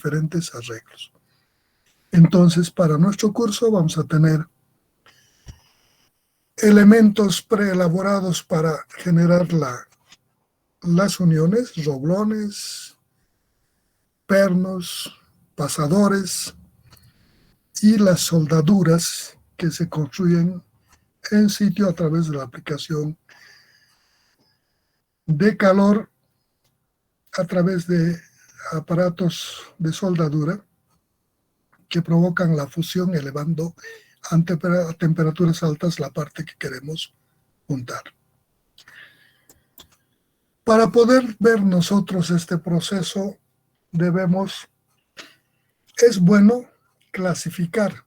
diferentes arreglos. Entonces, para nuestro curso vamos a tener elementos preelaborados para generar las uniones, roblones, pernos, pasadores y las soldaduras que se construyen en sitio a través de la aplicación de calor a través de aparatos de soldadura que provocan la fusión elevando a temperaturas altas la parte que queremos juntar. Para poder ver nosotros este proceso, es bueno clasificar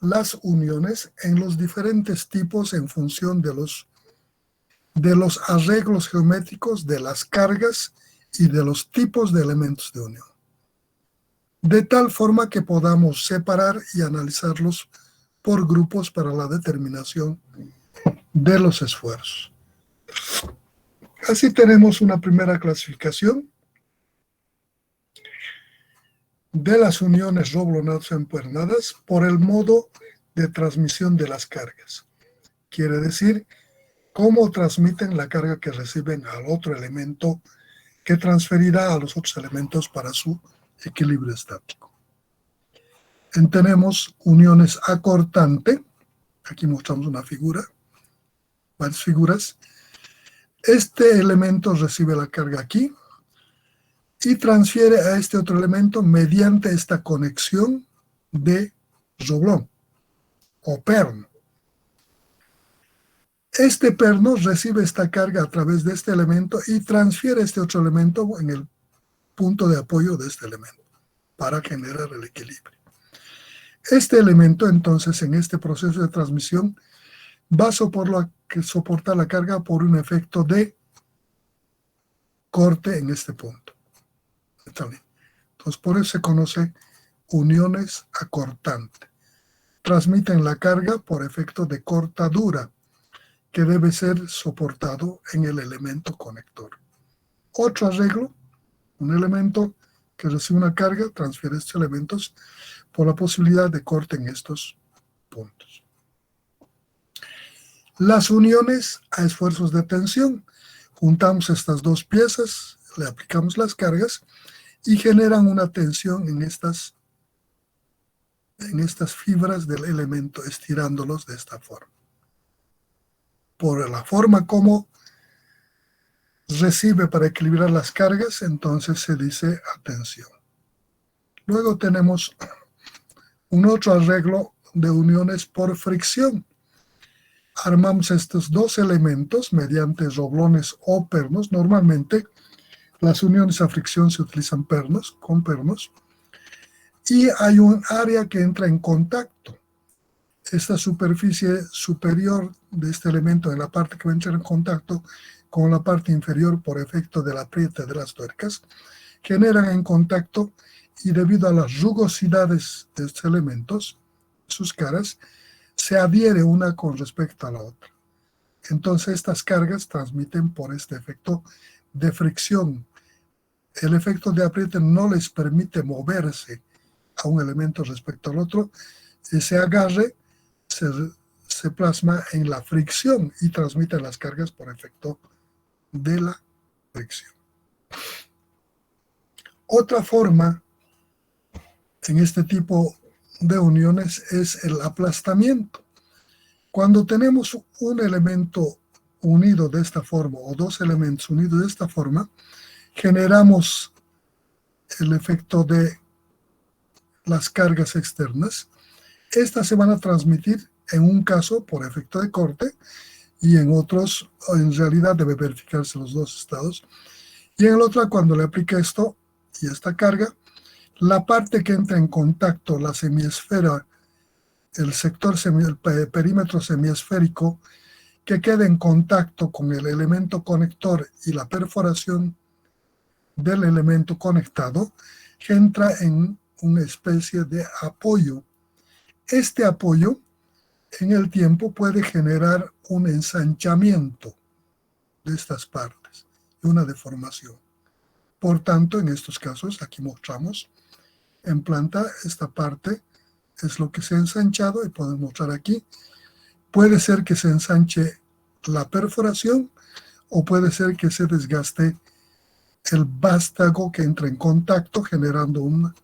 las uniones en los diferentes tipos en función de los arreglos geométricos, de las cargas y de los tipos de elementos de unión, de tal forma que podamos separar y analizarlos por grupos para la determinación de los esfuerzos. Así tenemos una primera clasificación de las uniones roblonadas o empernadas por el modo de transmisión de las cargas. Quiere decir, cómo transmiten la carga que reciben al otro elemento que transferirá a los otros elementos para su equilibrio estático. Tenemos uniones acortante. Aquí mostramos una figura, varias figuras. Este elemento recibe la carga aquí y transfiere a este otro elemento mediante esta conexión de roblón o perno. Este perno recibe esta carga a través de este elemento y transfiere este otro elemento en el punto de apoyo de este elemento para generar el equilibrio. Este elemento, entonces, en este proceso de transmisión, va a soportar la carga por un efecto de corte en este punto. Entonces, por eso se conoce uniones acortantes. Transmiten la carga por efecto de cortadura, que debe ser soportado en el elemento conector. Otro arreglo, un elemento que recibe una carga, transfiere estos elementos por la posibilidad de corte en estos puntos. Las uniones a esfuerzos de tensión. Juntamos estas dos piezas, le aplicamos las cargas y generan una tensión en estas fibras del elemento, estirándolos de esta forma. Por la forma como recibe para equilibrar las cargas, entonces se dice tensión. Luego tenemos un otro arreglo de uniones por fricción. Armamos estos dos elementos mediante roblones o pernos. Normalmente las uniones a fricción se utilizan con pernos, y hay un área que entra en contacto. Esta superficie superior de este elemento, en la parte que va a entrar en contacto con la parte inferior por efecto del apriete de las tuercas, generan en contacto, y debido a las rugosidades de estos elementos, sus caras, se adhiere una con respecto a la otra. Entonces estas cargas transmiten por este efecto de fricción. El efecto de apriete no les permite moverse a un elemento respecto al otro. Ese agarre se plasma en la fricción y transmite las cargas por efecto de la fricción. Otra forma en este tipo de uniones es el aplastamiento. Cuando tenemos un elemento unido de esta forma o dos elementos unidos de esta forma, generamos el efecto de las cargas externas. Estas se van a transmitir en un caso por efecto de corte y en otros, en realidad debe verificarse los dos estados. Y en el otro, cuando le aplica esto y esta carga, la parte que entra en contacto, la semiesfera, el perímetro semiesférico que queda en contacto con el elemento conector y la perforación del elemento conectado, entra en una especie de apoyo. Este apoyo en el tiempo puede generar un ensanchamiento de estas partes y una deformación. Por tanto, en estos casos, aquí mostramos en planta, esta parte es lo que se ha ensanchado y podemos mostrar aquí. Puede ser que se ensanche la perforación o puede ser que se desgaste el vástago que entra en contacto generando una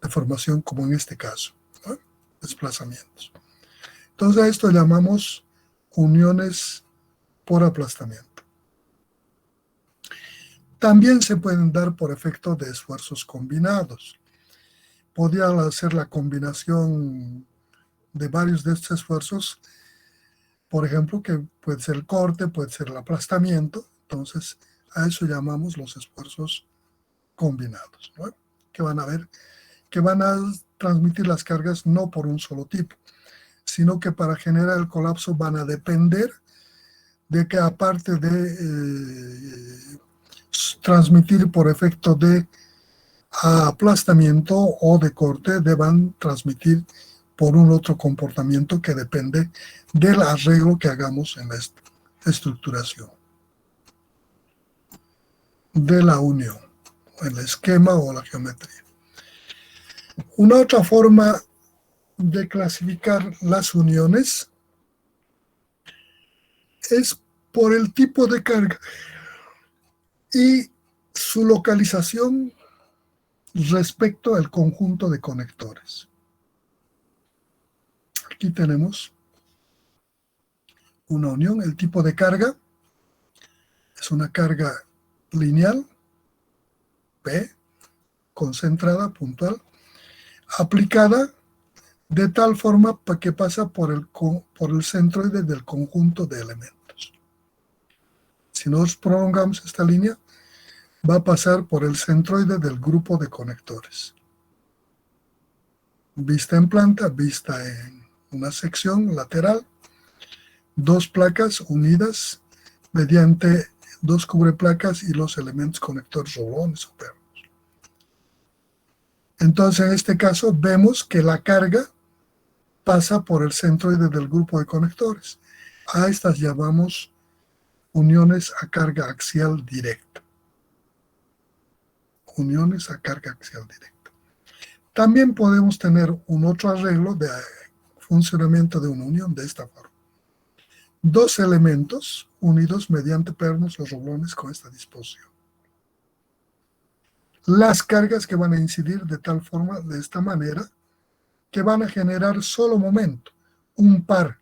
deformación como en este caso, ¿no? Desplazamientos. Entonces a esto llamamos uniones por aplastamiento. También se pueden dar por efecto de esfuerzos combinados. Podría hacer la combinación de varios de estos esfuerzos, por ejemplo, que puede ser el corte, puede ser el aplastamiento. Entonces a eso llamamos los esfuerzos combinados, ¿no? Que van a transmitir las cargas no por un solo tipo, sino que para generar el colapso van a depender de que, aparte de transmitir por efecto de aplastamiento o de corte, deban transmitir por un otro comportamiento que depende del arreglo que hagamos en la estructuración, de la unión, en el esquema o la geometría. Una otra forma de clasificar las uniones es por el tipo de carga y su localización respecto al conjunto de conectores. Aquí tenemos una unión. El tipo de carga es una carga lineal, P, concentrada, puntual, aplicada de tal forma que pasa por el centroide del conjunto de elementos. Si nos prolongamos esta línea, va a pasar por el centroide del grupo de conectores. Vista en planta, vista en una sección lateral, dos placas unidas mediante dos cubreplacas y los elementos conectores rolones o pernos. Entonces, en este caso, vemos que la carga pasa por el centroide del grupo de conectores. A estas llamamos uniones a carga axial directa. Uniones a carga axial directa. También podemos tener un otro arreglo de funcionamiento de una unión de esta forma. Dos elementos unidos mediante pernos o roblones con esta disposición. Las cargas que van a incidir de tal forma, de esta manera, que van a generar solo momento, un par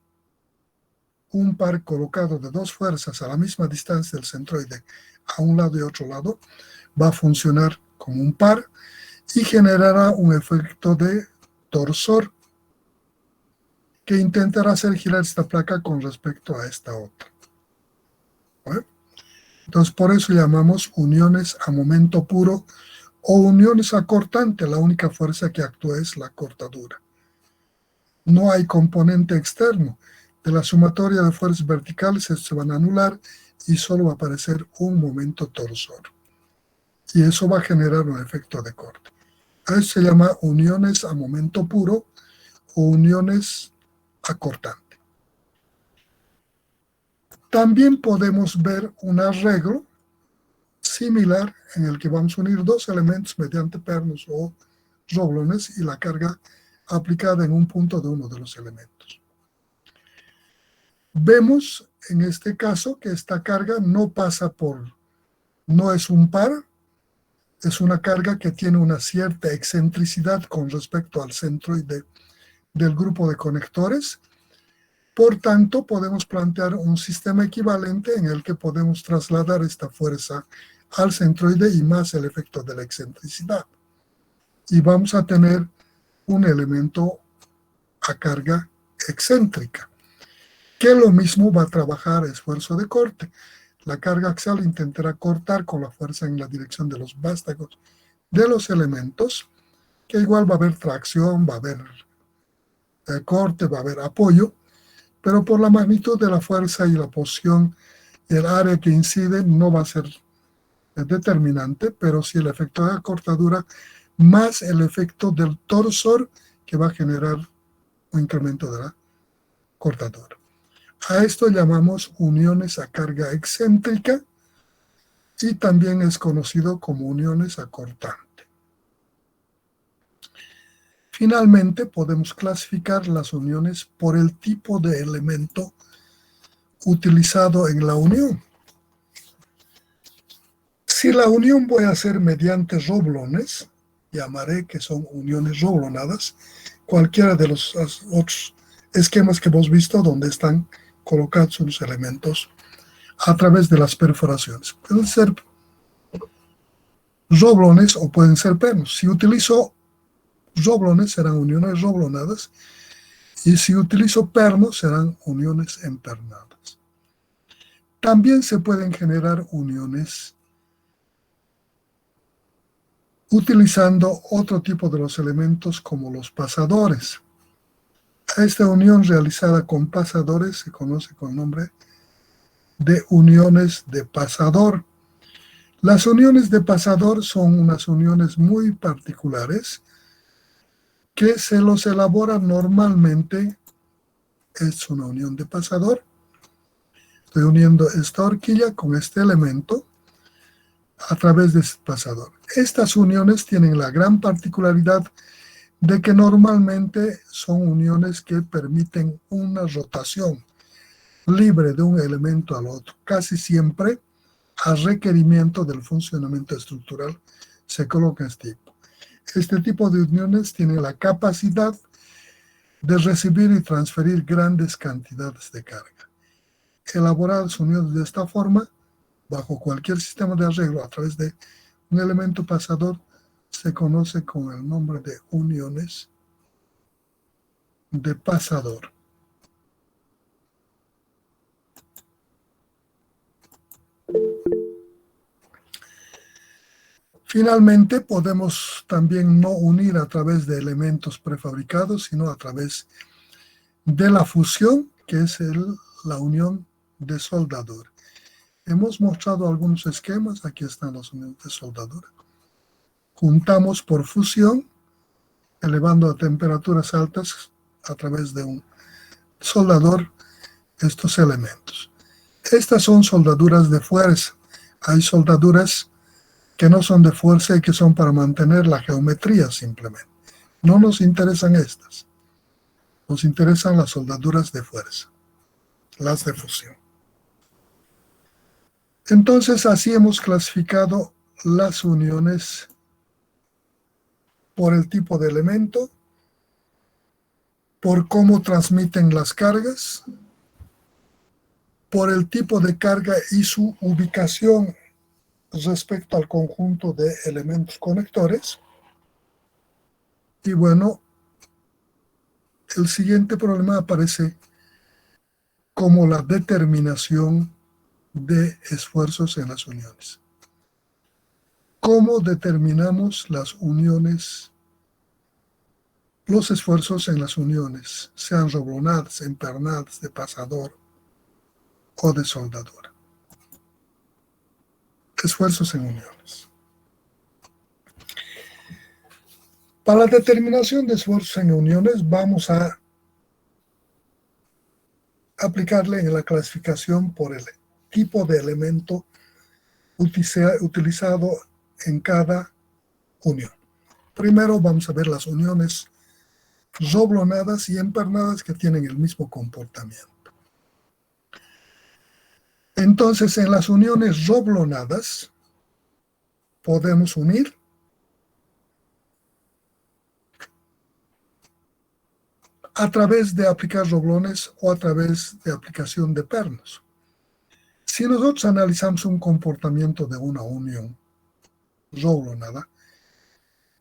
colocado de dos fuerzas a la misma distancia del centroide a un lado y otro lado, va a funcionar como un par y generará un efecto de torsor que intentará hacer girar esta placa con respecto a esta otra. ¿Vale? Entonces, por eso llamamos uniones a momento puro o uniones a cortante. La única fuerza que actúa es la cortadura. No hay componente externo. De la sumatoria de fuerzas verticales se van a anular y solo va a aparecer un momento torsor. Y eso va a generar un efecto de corte. A eso se llama uniones a momento puro o uniones a cortante. También podemos ver un arreglo similar en el que vamos a unir dos elementos mediante pernos o roblones y la carga aplicada en un punto de uno de los elementos. Vemos en este caso que esta carga no es un par, es una carga que tiene una cierta excentricidad con respecto al centroide del grupo de conectores. Por tanto, podemos plantear un sistema equivalente en el que podemos trasladar esta fuerza al centroide y más el efecto de la excentricidad. Y vamos a tener un elemento a carga excéntrica, que lo mismo va a trabajar esfuerzo de corte. La carga axial intentará cortar con la fuerza en la dirección de los vástagos de los elementos, que igual va a haber tracción, va a haber corte, va a haber apoyo, pero por la magnitud de la fuerza y la posición, el área que incide no va a ser determinante, pero sí el efecto de la cortadura más el efecto del torsor que va a generar un incremento de la cortadura. A esto llamamos uniones a carga excéntrica y también es conocido como uniones acortante. Finalmente, podemos clasificar las uniones por el tipo de elemento utilizado en la unión. Si la unión voy a hacer mediante roblones, llamaré que son uniones roblonadas, cualquiera de los otros esquemas que hemos visto donde están colocados los elementos a través de las perforaciones. Pueden ser roblones o pueden ser pernos. Si utilizo roblones serán uniones roblonadas y si utilizo pernos serán uniones empernadas. También se pueden generar uniones utilizando otro tipo de los elementos como los pasadores. A esta unión realizada con pasadores se conoce con el nombre de uniones de pasador. Las uniones de pasador son unas uniones muy particulares que se los elabora normalmente. Es una unión de pasador. Estoy uniendo esta horquilla con este elemento a través de este pasador. Estas uniones tienen la gran particularidad de que normalmente son uniones que permiten una rotación libre de un elemento al otro. Casi siempre, a requerimiento del funcionamiento estructural, se coloca este tipo. Este tipo de uniones tiene la capacidad de recibir y transferir grandes cantidades de carga. Elaboradas uniones de esta forma, bajo cualquier sistema de arreglo a través de un elemento pasador, se conoce con el nombre de uniones de pasador. Finalmente, podemos también no unir a través de elementos prefabricados, sino a través de la fusión, que es la unión de soldadura. Hemos mostrado algunos esquemas, aquí están las uniones de soldadura. Juntamos por fusión, elevando a temperaturas altas a través de un soldador estos elementos. Estas son soldaduras de fuerza. Hay soldaduras que no son de fuerza y que son para mantener la geometría simplemente. No nos interesan estas. Nos interesan las soldaduras de fuerza, las de fusión. Entonces, así hemos clasificado las uniones por el tipo de elemento, por cómo transmiten las cargas, por el tipo de carga y su ubicación respecto al conjunto de elementos conectores. Y bueno, el siguiente problema aparece como la determinación de esfuerzos en las uniones. ¿Cómo determinamos las uniones, los esfuerzos en las uniones, sean roblonadas, empernadas, de pasador o de soldadura? Esfuerzos en uniones. Para la determinación de esfuerzos en uniones vamos a aplicarle en la clasificación por el tipo de elemento utilizado en cada unión. Primero vamos a ver las uniones roblonadas y empernadas que tienen el mismo comportamiento. Entonces, en las uniones roblonadas podemos unir a través de aplicar roblones o a través de aplicación de pernos. Si nosotros analizamos un comportamiento de una unión roblonada,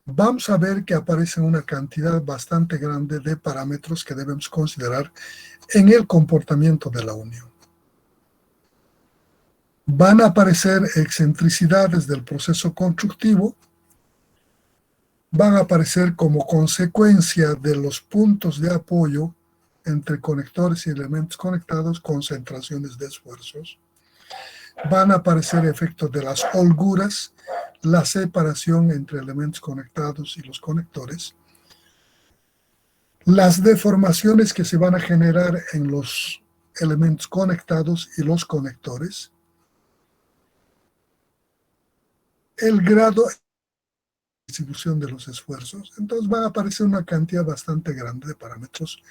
vamos a ver que aparece una cantidad bastante grande de parámetros que debemos considerar en el comportamiento de la unión. Van a aparecer excentricidades del proceso constructivo, van a aparecer como consecuencia de los puntos de apoyo entre conectores y elementos conectados, concentraciones de esfuerzos. Van a aparecer efectos de las holguras, la separación entre elementos conectados y los conectores, las deformaciones que se van a generar en los elementos conectados y los conectores, el grado de distribución de los esfuerzos, entonces va a aparecer una cantidad bastante grande de parámetros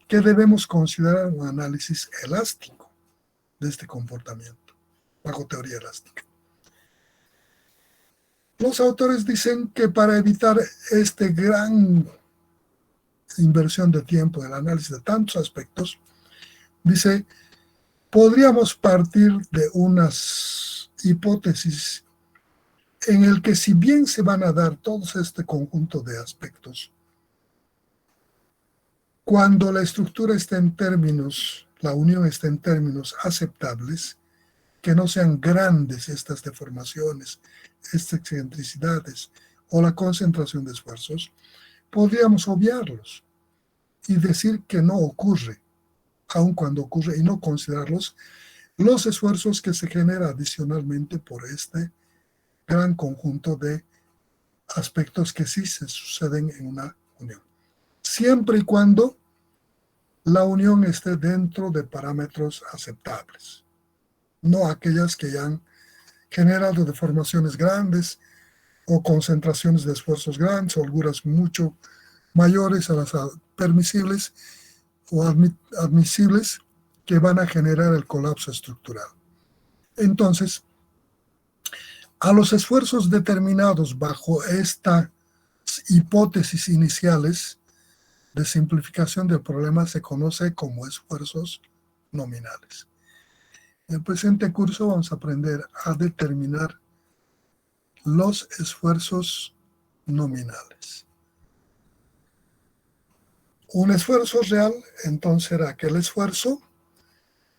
que debemos considerar un análisis elástico de este comportamiento, bajo teoría elástica. Los autores dicen que para evitar esta gran inversión de tiempo en el análisis de tantos aspectos, dice, podríamos partir de unas hipótesis en el que si bien se van a dar todos este conjunto de aspectos, cuando la estructura está en términos, la unión está en términos aceptables, que no sean grandes estas deformaciones, estas excentricidades o la concentración de esfuerzos, podríamos obviarlos y decir que no ocurre, aun cuando ocurre, y no considerarlos los esfuerzos que se generan adicionalmente por este gran conjunto de aspectos que sí se suceden en una unión. Siempre y cuando la unión esté dentro de parámetros aceptables, no aquellas que ya han generado deformaciones grandes o concentraciones de esfuerzos grandes o holguras mucho mayores a las permisibles o admisibles que van a generar el colapso estructural. Entonces, a los esfuerzos determinados bajo estas hipótesis iniciales de simplificación del problema se conoce como esfuerzos nominales. En el presente curso vamos a aprender a determinar los esfuerzos nominales. Un esfuerzo real, entonces, será aquel esfuerzo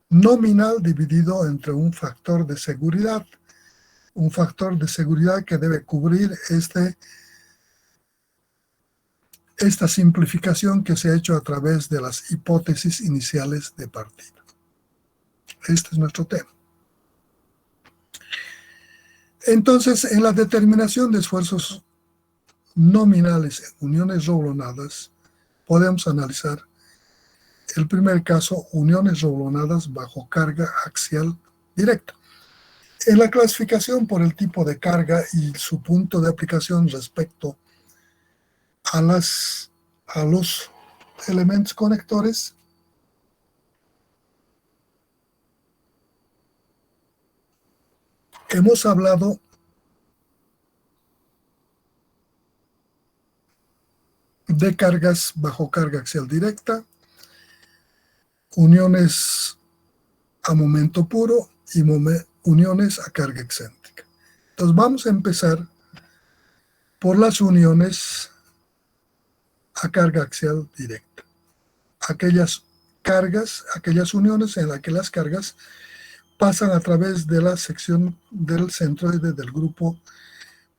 nominal dividido entre un factor de seguridad que debe cubrir esta simplificación que se ha hecho a través de las hipótesis iniciales de partida. Este es nuestro tema. Entonces, en la determinación de esfuerzos nominales en uniones roblonadas, podemos analizar el primer caso, uniones roblonadas bajo carga axial directa. En la clasificación por el tipo de carga y su punto de aplicación respecto a los elementos conectores, hemos hablado de cargas bajo carga axial directa, uniones a momento puro y uniones a carga excéntrica. Entonces vamos a empezar por las uniones a carga axial directa. Aquellas uniones en las que las cargas pasan a través de la sección del centroide del grupo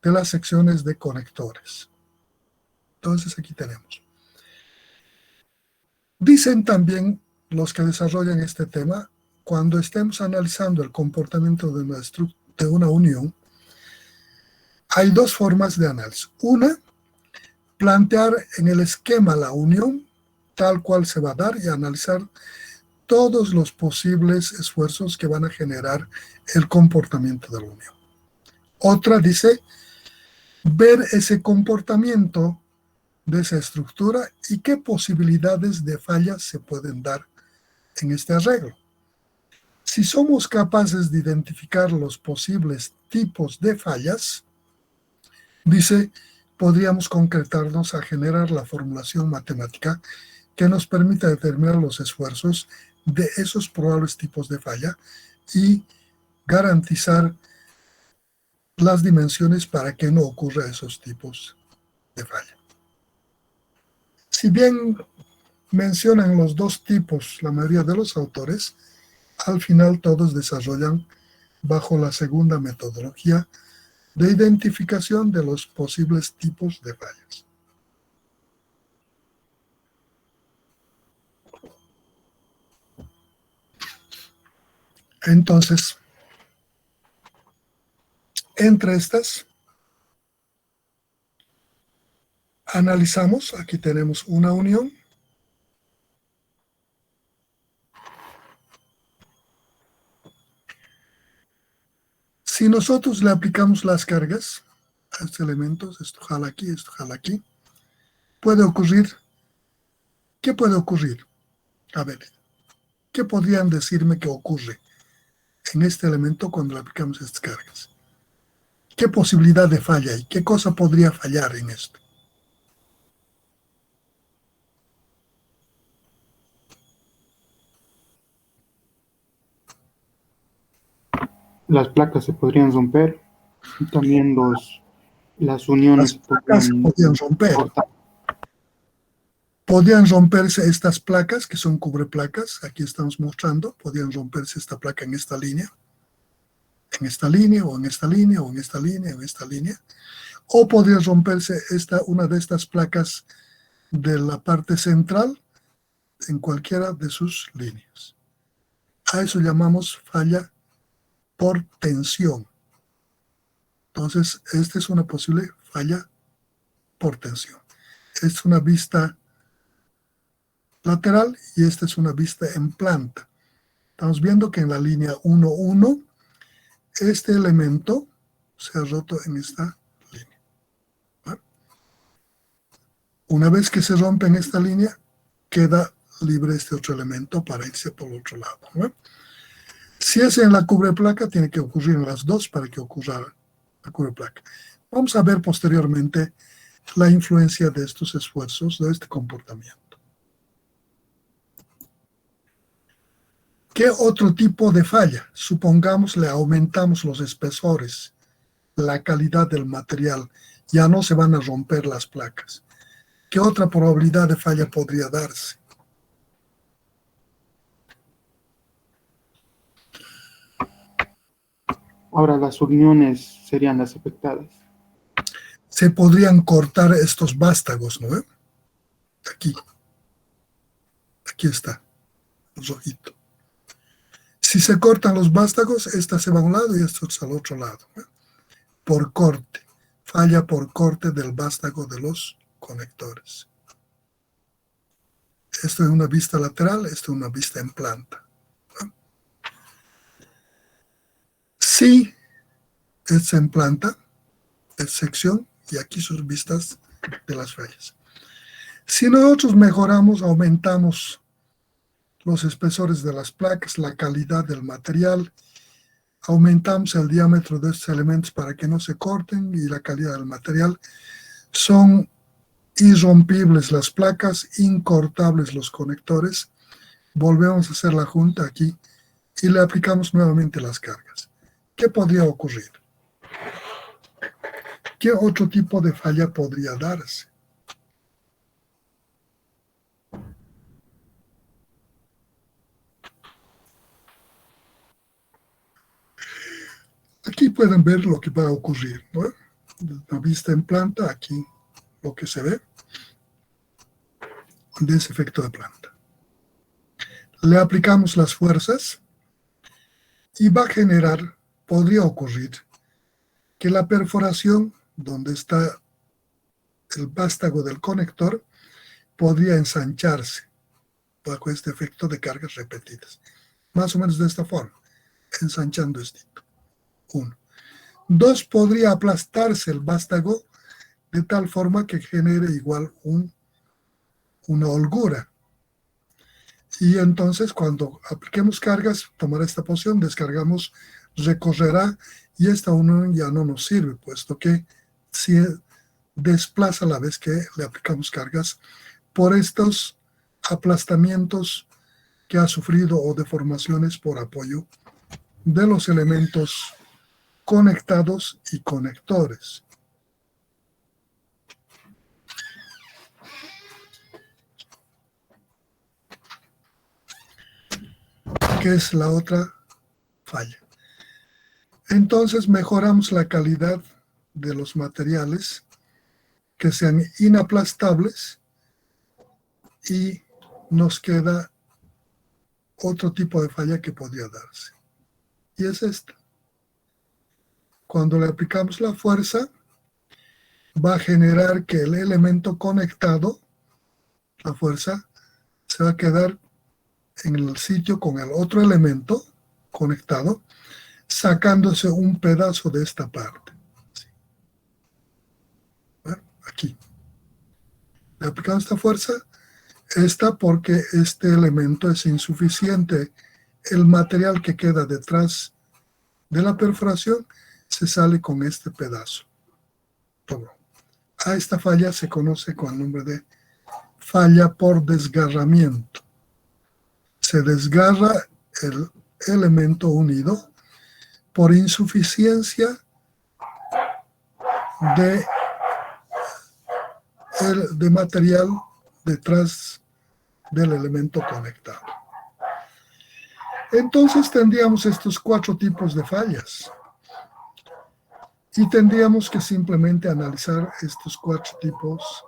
de las secciones de conectores. Entonces aquí tenemos. Dicen también los que desarrollan este tema, cuando estemos analizando el comportamiento de una unión, hay dos formas de análisis. Una, plantear en el esquema la unión tal cual se va a dar y analizar todos los posibles esfuerzos que van a generar el comportamiento de la unión. Otra dice, ver ese comportamiento de esa estructura y qué posibilidades de fallas se pueden dar en este arreglo. Si somos capaces de identificar los posibles tipos de fallas, dice, podríamos concretarnos a generar la formulación matemática que nos permita determinar los esfuerzos de esos probables tipos de falla y garantizar las dimensiones para que no ocurra esos tipos de falla. Si bien mencionan los dos tipos la mayoría de los autores, al final todos desarrollan bajo la segunda metodología de identificación de los posibles tipos de fallas. Entonces, entre estas, analizamos, aquí tenemos una unión, Si nosotros le aplicamos las cargas a estos elementos, esto jala aquí, puede ocurrir, ¿qué puede ocurrir? A ver, ¿qué podrían decirme que ocurre en este elemento cuando le aplicamos estas cargas? ¿Qué posibilidad de falla hay? ¿Qué cosa podría fallar en esto? Las placas se podrían romper, y también las uniones Las se placas se podrían podían romper. cortar. Podían romperse estas placas, que son cubreplacas, aquí estamos mostrando, podían romperse esta placa en esta línea, o en esta línea, o en esta línea, o en esta línea, o podría romperse una de estas placas de la parte central en cualquiera de sus líneas. A eso llamamos falla por tensión. Entonces, esta es una posible falla por tensión. Esta es una vista lateral y esta es una vista en planta. Estamos viendo que en la línea 1, 1, este elemento se ha roto en esta línea. ¿Vale? Una vez que se rompe en esta línea, queda libre este otro elemento para irse por el otro lado. ¿Vale? Si es en la cubreplaca, tiene que ocurrir en las dos para que ocurra la cubreplaca. Vamos a ver posteriormente la influencia de estos esfuerzos, de este comportamiento. ¿Qué otro tipo de falla? Supongamos le aumentamos los espesores, la calidad del material, ya no se van a romper las placas. ¿Qué otra probabilidad de falla podría darse? Ahora las uniones serían las afectadas. Se podrían cortar estos vástagos, ¿no? Aquí. Aquí está, el rojito. Si se cortan los vástagos, esta se va a un lado y esto es al otro lado. Por corte. Falla por corte del vástago de los conectores. Esto es una vista lateral, esto es una vista en planta. Si es en planta, es sección, y aquí sus vistas de las fallas. Si nosotros mejoramos, aumentamos los espesores de las placas, la calidad del material, aumentamos el diámetro de estos elementos para que no se corten y la calidad del material, son irrompibles las placas, incortables los conectores, volvemos a hacer la junta aquí y le aplicamos nuevamente las cargas. ¿Qué podría ocurrir? ¿Qué otro tipo de falla podría darse? Aquí pueden ver lo que va a ocurrir, ¿no? La vista en planta, aquí lo que se ve de ese efecto de planta. Le aplicamos las fuerzas y va a generar, podría ocurrir, que la perforación donde está el vástago del conector podría ensancharse bajo este efecto de cargas repetidas. Más o menos de esta forma, ensanchando esto. 1. 2. Podría aplastarse el vástago de tal forma que genere igual una holgura. Y entonces cuando apliquemos cargas, tomará esta posición, descargamos, recorrerá y esta unión ya no nos sirve, puesto que si desplaza a la vez que le aplicamos cargas por estos aplastamientos que ha sufrido o deformaciones por apoyo de los elementos conectados y conectores. Que es la otra falla. Entonces mejoramos la calidad de los materiales que sean inaplastables y nos queda otro tipo de falla que podría darse. Y es esta. Cuando le aplicamos la fuerza, va a generar que el elemento conectado, la fuerza, se va a quedar en el sitio con el otro elemento conectado, sacándose un pedazo de esta parte. Bueno, aquí. Le aplicamos esta fuerza, esta porque este elemento es insuficiente. El material que queda detrás de la perforación se sale con este pedazo. A esta falla se conoce con el nombre de falla por desgarramiento. Se desgarra el elemento unido por insuficiencia de material detrás del elemento conectado. Entonces tendríamos estos 4 tipos de fallas y tendríamos que simplemente analizar estos 4 tipos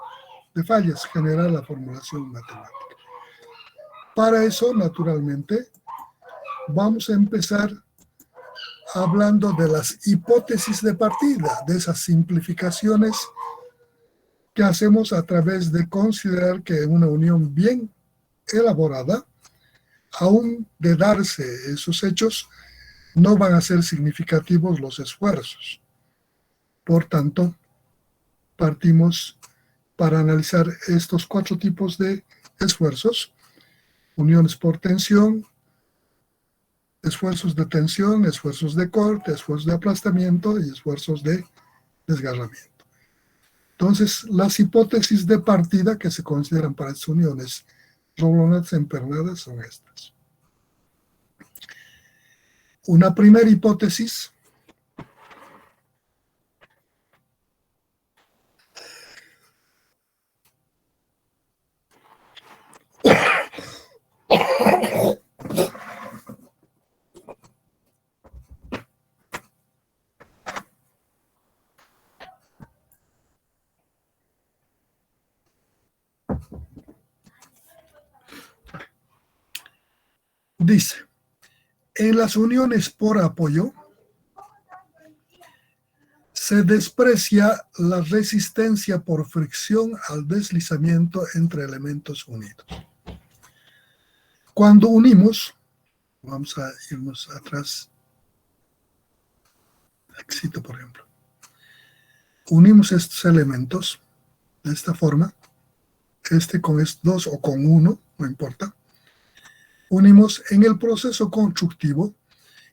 de fallas, generar la formulación matemática. Para eso, naturalmente, vamos a empezar hablando de las hipótesis de partida, de esas simplificaciones que hacemos a través de considerar que una unión bien elaborada, aún de darse esos hechos, no van a ser significativos los esfuerzos. Por tanto, partimos para analizar estos 4 tipos de esfuerzos: uniones por tensión, esfuerzos de tensión, esfuerzos de corte, esfuerzos de aplastamiento y esfuerzos de desgarramiento. Entonces, las hipótesis de partida que se consideran para estas uniones roblonadas empernadas son estas. Una primera hipótesis dice: en las uniones por apoyo se desprecia la resistencia por fricción al deslizamiento entre elementos unidos. Cuando unimos, vamos a irnos atrás, aquí por ejemplo, unimos estos elementos de esta forma, este con estos 2 o con 1, no importa. Unimos en el proceso constructivo,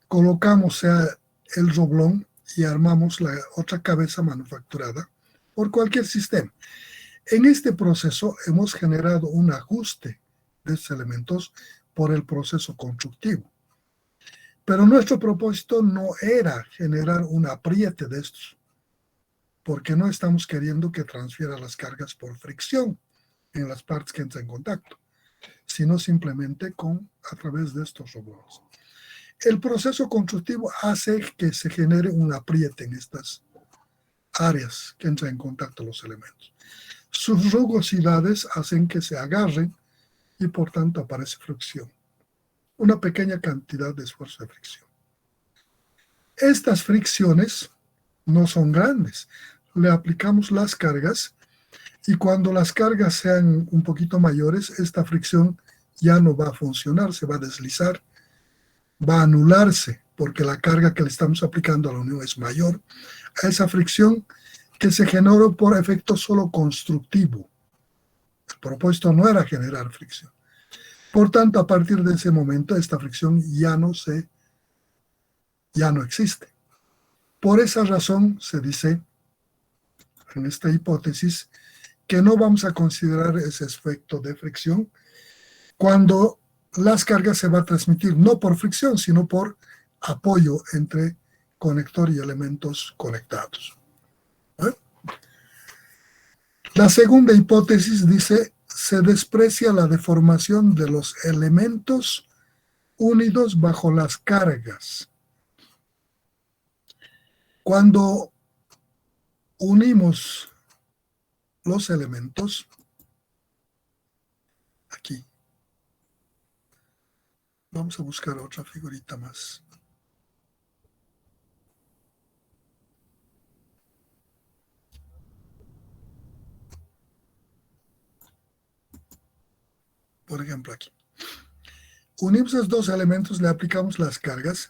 colocamos el roblón y armamos la otra cabeza manufacturada por cualquier sistema. En este proceso hemos generado un ajuste de estos elementos por el proceso constructivo. Pero nuestro propósito no era generar un apriete de estos, porque no estamos queriendo que transfiera las cargas por fricción en las partes que entran en contacto, sino simplemente a través de estos roblones. El proceso constructivo hace que se genere un apriete en estas áreas que entran en contacto los elementos. Sus rugosidades hacen que se agarren y por tanto aparece fricción. Una pequeña cantidad de esfuerzo de fricción. Estas fricciones no son grandes. Le aplicamos las cargas y cuando las cargas sean un poquito mayores, esta fricción ya no va a funcionar, se va a deslizar, va a anularse, porque la carga que le estamos aplicando a la unión es mayor a esa fricción que se generó por efecto solo constructivo. El propósito no era generar fricción. Por tanto, a partir de ese momento, esta fricción ya no existe. Por esa razón se dice en esta hipótesis que no vamos a considerar ese efecto de fricción cuando las cargas se van a transmitir no por fricción, sino por apoyo entre conector y elementos conectados. La segunda hipótesis dice: se desprecia la deformación de los elementos unidos bajo las cargas. Cuando unimos los elementos, aquí, vamos a buscar otra figurita más. Por ejemplo, aquí. Unimos esos 2 elementos, le aplicamos las cargas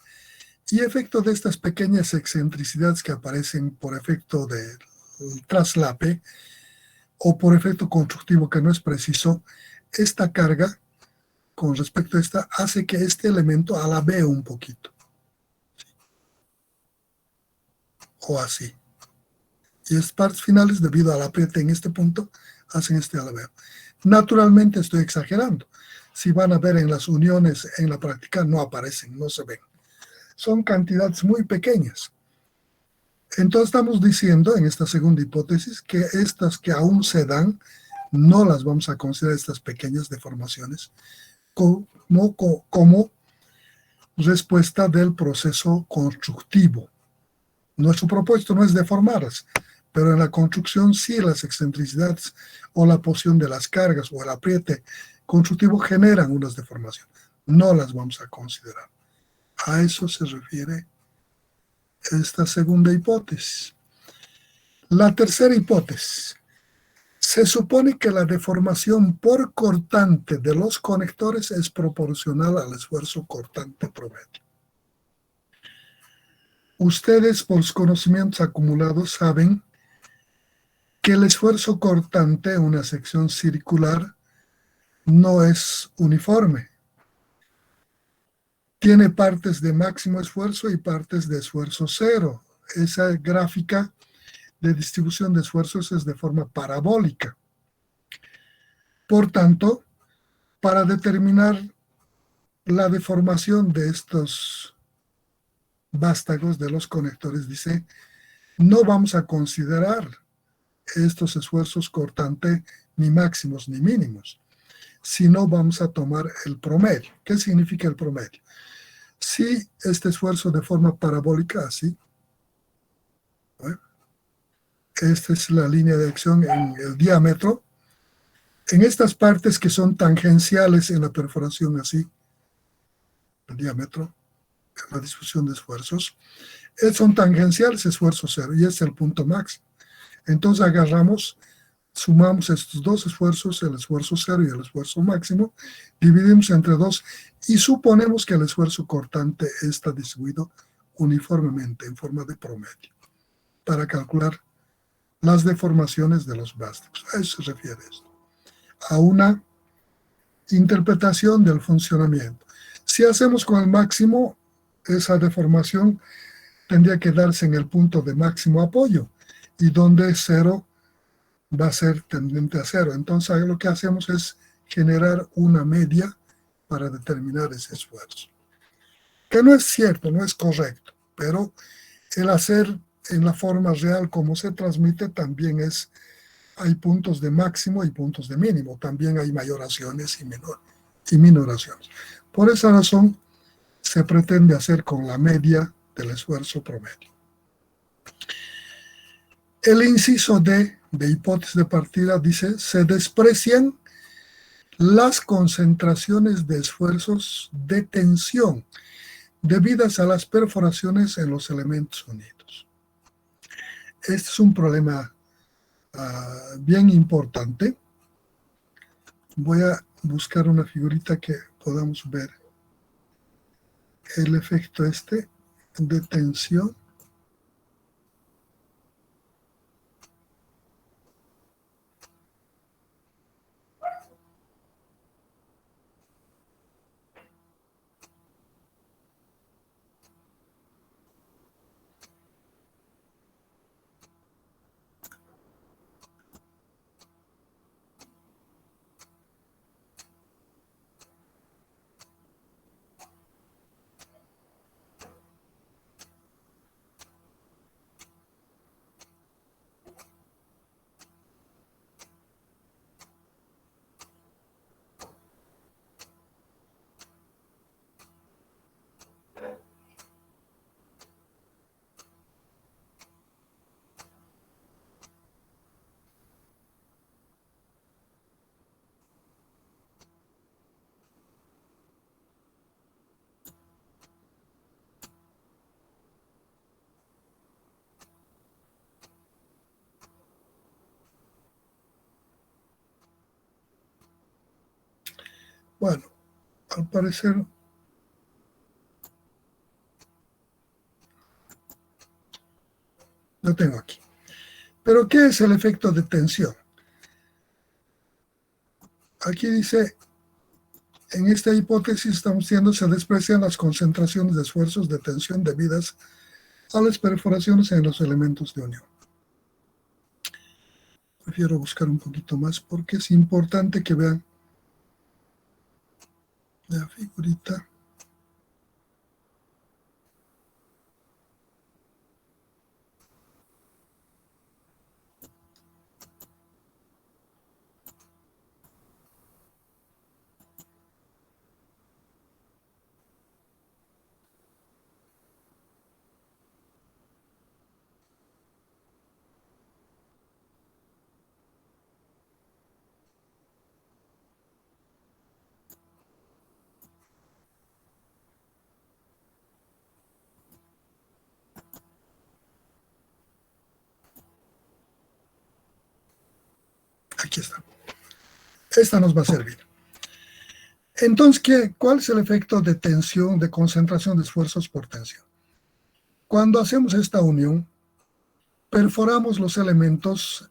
Y efecto de estas pequeñas excentricidades que aparecen por efecto del traslape o por efecto constructivo que no es preciso, esta carga con respecto a esta hace que este elemento alabee un poquito. O así. Y estas partes finales, debido al apriete en este punto, hacen este alabeo. Naturalmente estoy exagerando. Si van a ver en las uniones en la práctica, no aparecen, no se ven. Son cantidades muy pequeñas. Entonces estamos diciendo en esta segunda hipótesis que estas que aún se dan, no las vamos a considerar estas pequeñas deformaciones como respuesta del proceso constructivo. Nuestro propósito no es deformarlas, pero en la construcción sí las excentricidades o la posición de las cargas o el apriete constructivo generan unas deformaciones. No las vamos a considerar. A eso se refiere esta segunda hipótesis. La tercera hipótesis. Se supone que la deformación por cortante de los conectores es proporcional al esfuerzo cortante promedio. Ustedes, por los conocimientos acumulados, saben que el esfuerzo cortante en una sección circular no es uniforme. Tiene partes de máximo esfuerzo y partes de esfuerzo cero. Esa gráfica de distribución de esfuerzos es de forma parabólica. Por tanto, para determinar la deformación de estos vástagos de los conectores, dice, no vamos a considerar estos esfuerzos cortantes ni máximos ni mínimos, sino vamos a tomar el promedio. ¿Qué significa el promedio? Si este esfuerzo de forma parabólica, así, ¿no? Esta es la línea de acción en el diámetro, en estas partes que son tangenciales en la perforación, así, el diámetro, la distribución de esfuerzos, son tangenciales esfuerzo cero y es el punto máximo. Entonces agarramos, sumamos estos dos esfuerzos, el esfuerzo cero y el esfuerzo máximo, dividimos entre dos y suponemos que el esfuerzo cortante está distribuido uniformemente en forma de promedio para calcular las deformaciones de los vástagos. A eso se refiere esto. A una interpretación del funcionamiento. Si hacemos con el máximo, esa deformación tendría que darse en el punto de máximo apoyo y donde cero va a ser tendente a cero. Entonces lo que hacemos es generar una media para determinar ese esfuerzo. Que no es cierto, no es correcto, pero el hacer en la forma real como se transmite también es, hay puntos de máximo y puntos de mínimo, también hay mayoraciones y minoraciones. Por esa razón se pretende hacer con la media del esfuerzo promedio. El inciso D de hipótesis de partida dice, se desprecian las concentraciones de esfuerzos de tensión debidas a las perforaciones en los elementos unidos. Este es un problema bien importante. Voy a buscar una figurita que podamos ver el efecto de tensión. Bueno, al parecer Lo tengo aquí. Pero, ¿qué es el efecto de tensión? Aquí dice, en esta hipótesis estamos diciendo se desprecian las concentraciones de esfuerzos de tensión debidas a las perforaciones en los elementos de unión. Prefiero buscar un poquito más porque es importante que vean la figurita. Aquí está. Esta nos va a servir. Entonces, ¿cuál es el efecto de tensión, de concentración de esfuerzos por tensión? Cuando hacemos esta unión, perforamos los elementos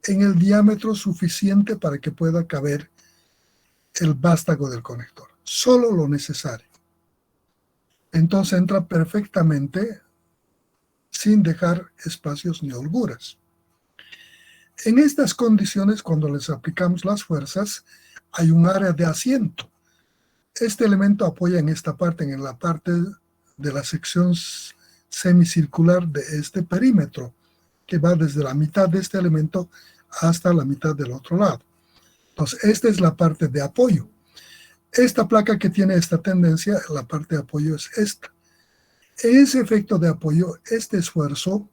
en el diámetro suficiente para que pueda caber el vástago del conector. Solo lo necesario. Entonces entra perfectamente sin dejar espacios ni holguras. En estas condiciones, cuando les aplicamos las fuerzas, hay un área de asiento. Este elemento apoya en esta parte, en la parte de la sección semicircular de este perímetro, que va desde la mitad de este elemento hasta la mitad del otro lado. Entonces, esta es la parte de apoyo. Esta placa que tiene esta tendencia, la parte de apoyo es esta. En ese efecto de apoyo, este esfuerzo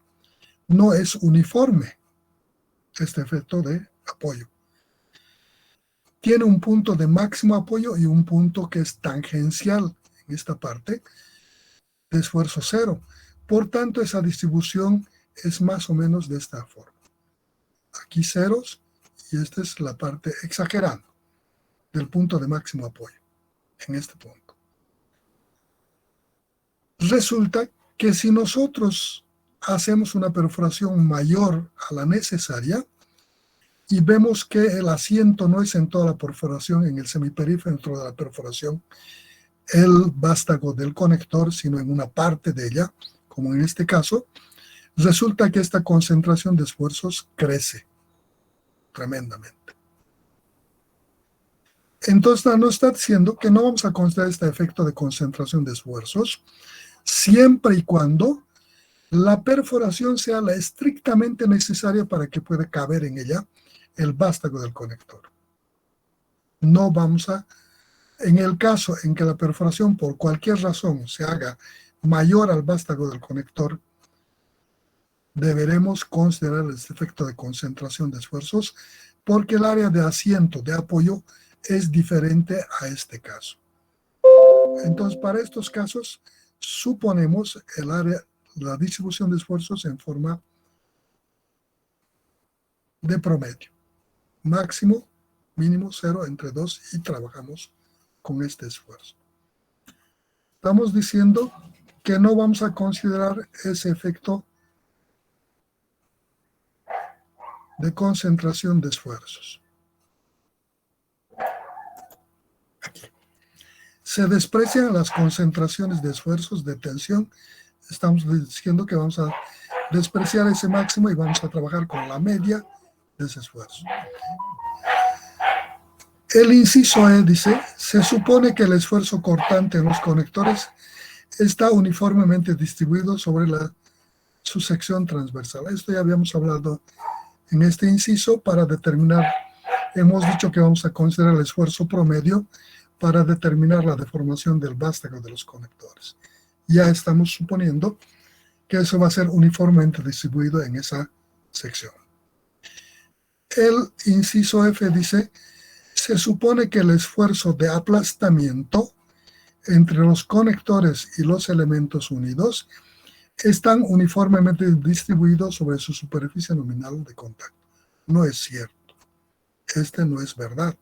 no es uniforme. Este efecto de apoyo tiene un punto de máximo apoyo y un punto que es tangencial en esta parte de esfuerzo cero. Por tanto, esa distribución es más o menos de esta forma. Aquí ceros y esta es la parte exagerando del punto de máximo apoyo en este punto. Resulta que si nosotros hacemos una perforación mayor a la necesaria y vemos que el asiento no es en toda la perforación, en el semiperímetro de la perforación, el vástago del conector, sino en una parte de ella, como en este caso, resulta que esta concentración de esfuerzos crece tremendamente. Entonces nos está diciendo que no vamos a considerar este efecto de concentración de esfuerzos siempre y cuando la perforación sea la estrictamente necesaria para que pueda caber en ella el vástago del conector. No vamos a, en el caso en que la perforación por cualquier razón se haga mayor al vástago del conector, deberemos considerar este efecto de concentración de esfuerzos porque el área de asiento, de apoyo, es diferente a este caso. Entonces, para estos casos, suponemos el área, la distribución de esfuerzos en forma de promedio. Máximo, mínimo, 0, entre 2 y trabajamos con este esfuerzo. Estamos diciendo que no vamos a considerar ese efecto de concentración de esfuerzos. Aquí. Se desprecian las concentraciones de esfuerzos de tensión. Estamos diciendo que vamos a despreciar ese máximo y vamos a trabajar con la media de ese esfuerzo. El inciso E dice, se supone que el esfuerzo cortante en los conectores está uniformemente distribuido sobre su sección transversal. Esto ya habíamos hablado en este inciso para determinar, hemos dicho que vamos a considerar el esfuerzo promedio para determinar la deformación del vástago de los conectores. Ya estamos suponiendo que eso va a ser uniformemente distribuido en esa sección. El inciso F dice, se supone que el esfuerzo de aplastamiento entre los conectores y los elementos unidos están uniformemente distribuidos sobre su superficie nominal de contacto. No es cierto. Este no es verdad.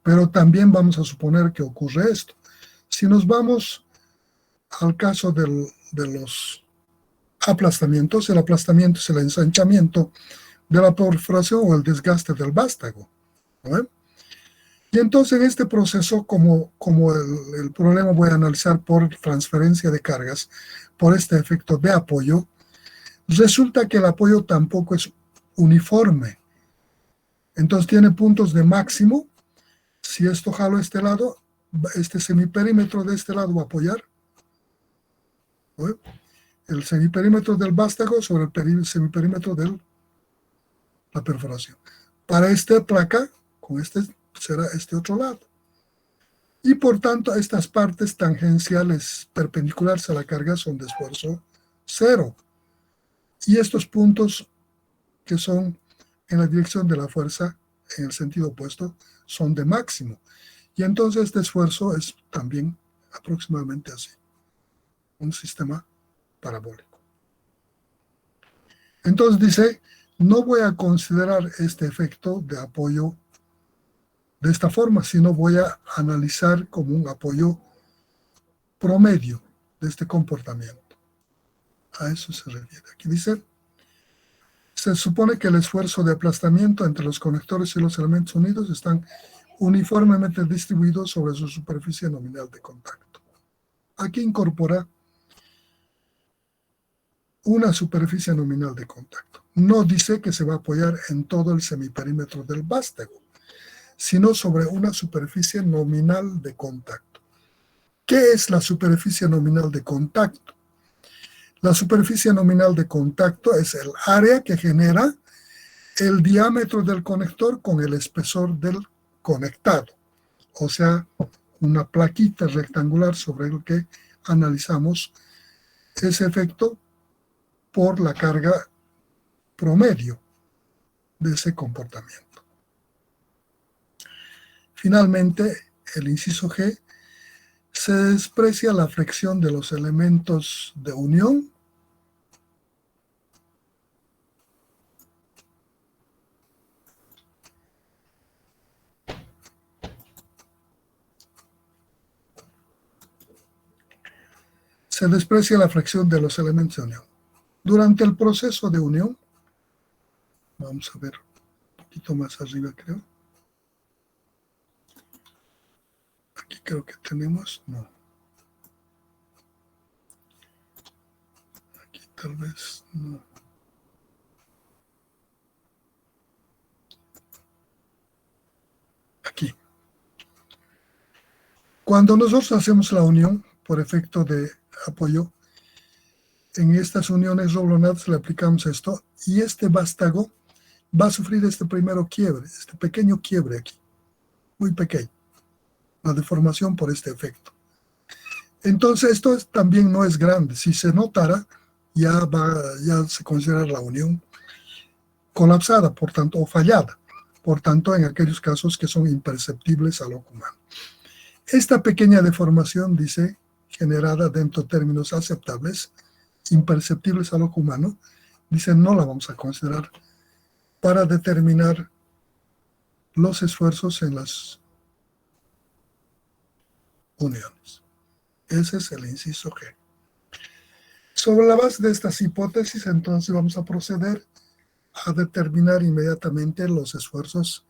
Pero también vamos a suponer que ocurre esto. Si nos vamos al caso de los aplastamientos. El aplastamiento es el ensanchamiento de la perforación o el desgaste del vástago, ¿no? Y entonces en este proceso, como el problema voy a analizar por transferencia de cargas, por este efecto de apoyo, resulta que el apoyo tampoco es uniforme. Entonces tiene puntos de máximo. Si esto jalo a este lado, este semiperímetro de este lado va a apoyar, ¿no? El semiperímetro del vástago sobre el semiperímetro de la perforación. Para esta placa, con este será este otro lado. Y por tanto, estas partes tangenciales perpendiculares a la carga son de esfuerzo cero. Y estos puntos que son en la dirección de la fuerza, en el sentido opuesto, son de máximo. Y entonces este esfuerzo es también aproximadamente así. Un sistema parabólico. Entonces dice, no voy a considerar este efecto de apoyo de esta forma, sino voy a analizar como un apoyo promedio de este comportamiento. A eso se refiere. Aquí dice, se supone que el esfuerzo de aplastamiento entre los conectores y los elementos unidos están uniformemente distribuidos sobre su superficie nominal de contacto. Aquí incorpora una superficie nominal de contacto. No dice que se va a apoyar en todo el semiperímetro del vástago, sino sobre una superficie nominal de contacto. ¿Qué es la superficie nominal de contacto? La superficie nominal de contacto es el área que genera el diámetro del conector con el espesor del conectado, o sea, una plaquita rectangular sobre el que analizamos ese efecto por la carga promedio de ese comportamiento. Finalmente, el inciso G, se desprecia la fricción de los elementos de unión elementos de unión. Durante el proceso de unión, vamos a ver un poquito más arriba, creo. Aquí creo que tenemos, no. Aquí tal vez no. Aquí. Cuando nosotros hacemos la unión por efecto de apoyo, en estas uniones roblonadas le aplicamos esto y este vástago va a sufrir este primero quiebre, este pequeño quiebre aquí, muy pequeño, la deformación por este efecto. Entonces esto también no es grande, si se notara ya se considera la unión colapsada, por tanto, o fallada, por tanto en aquellos casos que son imperceptibles al ojo humano. Esta pequeña deformación, dice, generada dentro de términos aceptables, imperceptibles al ojo humano, dice, no la vamos a considerar para determinar los esfuerzos en las uniones. Ese es el inciso G. Sobre la base de estas hipótesis, entonces vamos a proceder a determinar inmediatamente los esfuerzos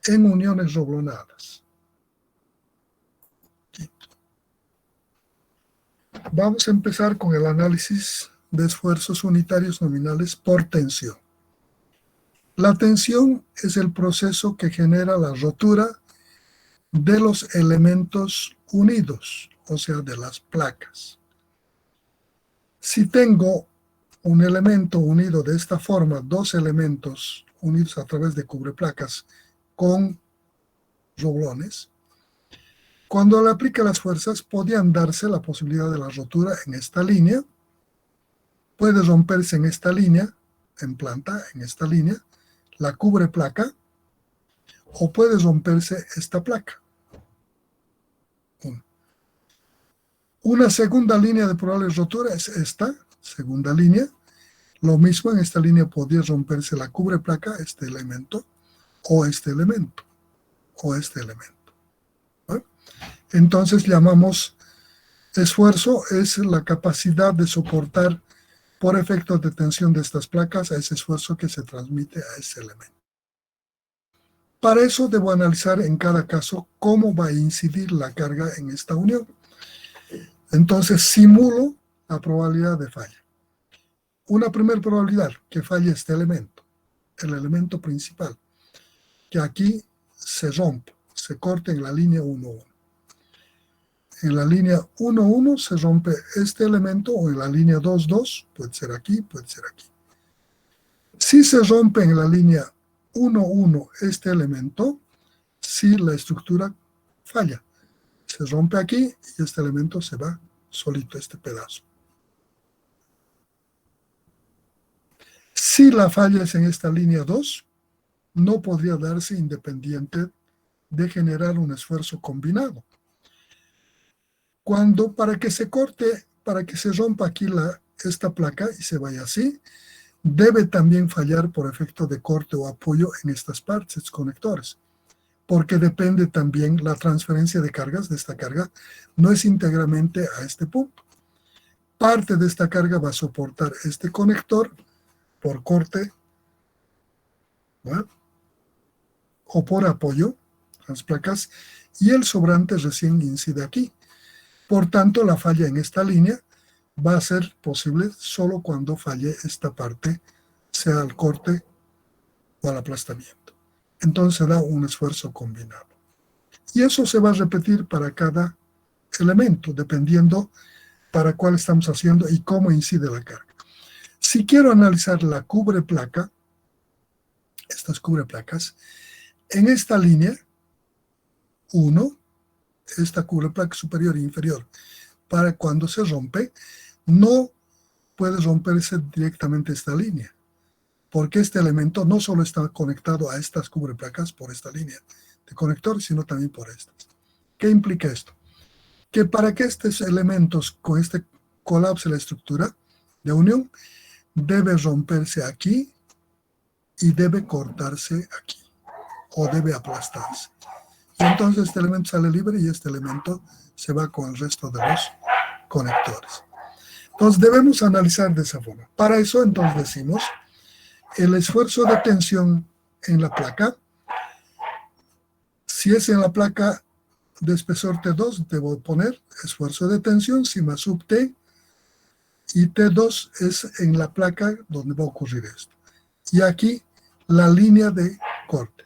en uniones roblonadas. Vamos a empezar con el análisis de esfuerzos unitarios nominales por tensión. La tensión es el proceso que genera la rotura de los elementos unidos, o sea, de las placas. Si tengo un elemento unido de esta forma, dos elementos unidos a través de cubreplacas con roblones, cuando le aplica las fuerzas, podían darse la posibilidad de la rotura en esta línea, puede romperse en esta línea, en planta, en esta línea, la cubreplaca, o puede romperse esta placa. Una segunda línea de probable rotura es esta, segunda línea. Lo mismo en esta línea podría romperse la cubreplaca, este elemento, o este elemento, o este elemento. ¿Vale? Entonces llamamos esfuerzo, es la capacidad de soportar por efecto de tensión de estas placas a ese esfuerzo que se transmite a ese elemento. Para eso debo analizar en cada caso cómo va a incidir la carga en esta unión. Entonces simulo la probabilidad de falla. Una primera probabilidad que falle este elemento, el elemento principal, que aquí se rompe, se corte en la línea 1,1. En la línea 1,1 se rompe este elemento, o en la línea 2,2, puede ser aquí, puede ser aquí. Si se rompe en la línea 1,1 este elemento, si la estructura falla, se rompe aquí y este elemento se va solito, este pedazo. Si la falla es en esta línea 2, no podría darse independiente de generar un esfuerzo combinado. Para que se corte, para que se rompa aquí esta placa y se vaya así, debe también fallar por efecto de corte o apoyo en estas partes, conectores, porque depende también la transferencia de cargas de esta carga, no es íntegramente a este punto. Parte de esta carga va a soportar este conector por corte, ¿no?, o por apoyo, las placas, y el sobrante recién incide aquí. Por tanto, la falla en esta línea va a ser posible solo cuando falle esta parte, sea al corte o al aplastamiento. Entonces da un esfuerzo combinado. Y eso se va a repetir para cada elemento, dependiendo para cuál estamos haciendo y cómo incide la carga. Si quiero analizar la cubreplaca, estas cubreplacas, en esta línea 1, esta cubreplaca superior e inferior, para cuando se rompe, no puede romperse directamente esta línea, porque este elemento no solo está conectado a estas cubreplacas por esta línea de conector, sino también por estas. ¿Qué implica esto? Que para que estos elementos con este colapse la estructura de unión, debe romperse aquí y debe cortarse aquí, o debe aplastarse. Y entonces este elemento sale libre y este elemento se va con el resto de los conectores. Entonces debemos analizar de esa forma. Para eso entonces decimos, el esfuerzo de tensión en la placa, si es en la placa de espesor T2, debo poner esfuerzo de tensión, sigma sub T, y T2 es en la placa donde va a ocurrir esto. Y aquí la línea de corte.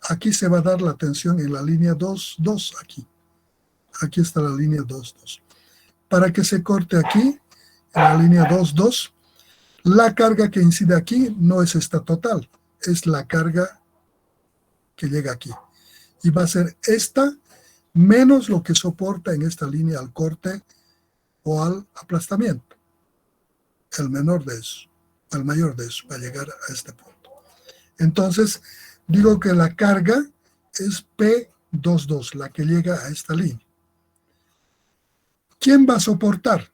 Aquí se va a dar la tensión en la línea 2,2, aquí. Aquí está la línea 2,2. Para que se corte aquí, en la línea 2,2, la carga que incide aquí no es esta total, es la carga que llega aquí. Y va a ser esta menos lo que soporta en esta línea al corte o al aplastamiento. El menor de eso, el mayor de eso, va a llegar a este punto. Entonces, digo que la carga es P22, la que llega a esta línea. ¿Quién va a soportar?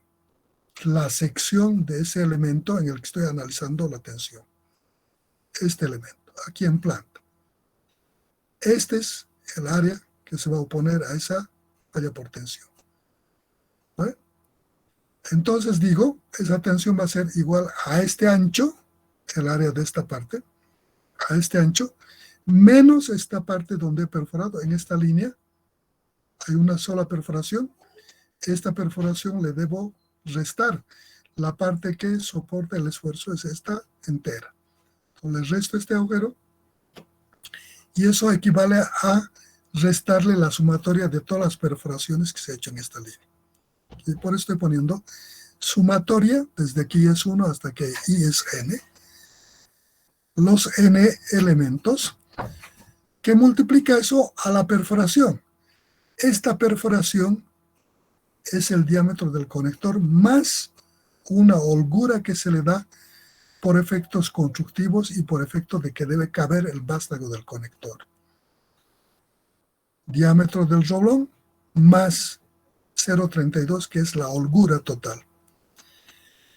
La sección de ese elemento en el que estoy analizando la tensión. Este elemento, aquí en planta. Este es el área que se va a oponer a esa falla por tensión. ¿Vale? Entonces digo, esa tensión va a ser igual a este ancho, el área de esta parte, a este ancho, menos esta parte donde he perforado. En esta línea hay una sola perforación. Esta perforación le debo restar. La parte que soporta el esfuerzo es esta entera. Entonces le resto este agujero y eso equivale a restarle la sumatoria de todas las perforaciones que se ha hecho en esta línea. Y por eso estoy poniendo sumatoria, desde aquí es 1 hasta que I es N, los N elementos, que multiplica eso a la perforación. Esta perforación es el diámetro del conector más una holgura que se le da por efectos constructivos y por efecto de que debe caber el vástago del conector. Diámetro del roblón más 0,32, que es la holgura total.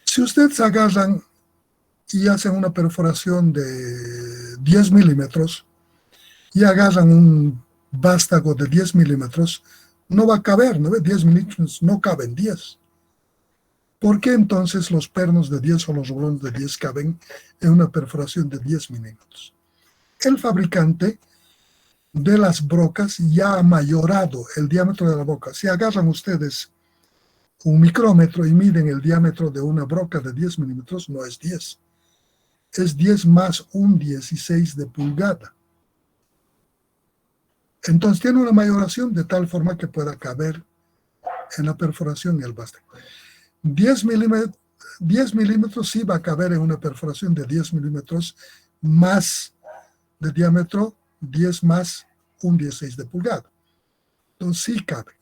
Si ustedes agarran y hacen una perforación de 10 milímetros y agarran un vástago de 10 milímetros, no va a caber, ¿no? 10 milímetros no caben 10. ¿Por qué entonces los pernos de 10 o los roblones de 10 caben en una perforación de 10 milímetros? El fabricante de las brocas ya ha mayorado el diámetro de la broca. Si agarran ustedes un micrómetro y miden el diámetro de una broca de 10 milímetros, no es 10. Es 10 más un 16 de pulgada. Entonces tiene una mayoración de tal forma que pueda caber en la perforación y el vástago. 10 milímetros sí va a caber en una perforación de 10 milímetros más de diámetro, 10 más un 16 de pulgada. Entonces sí cabe.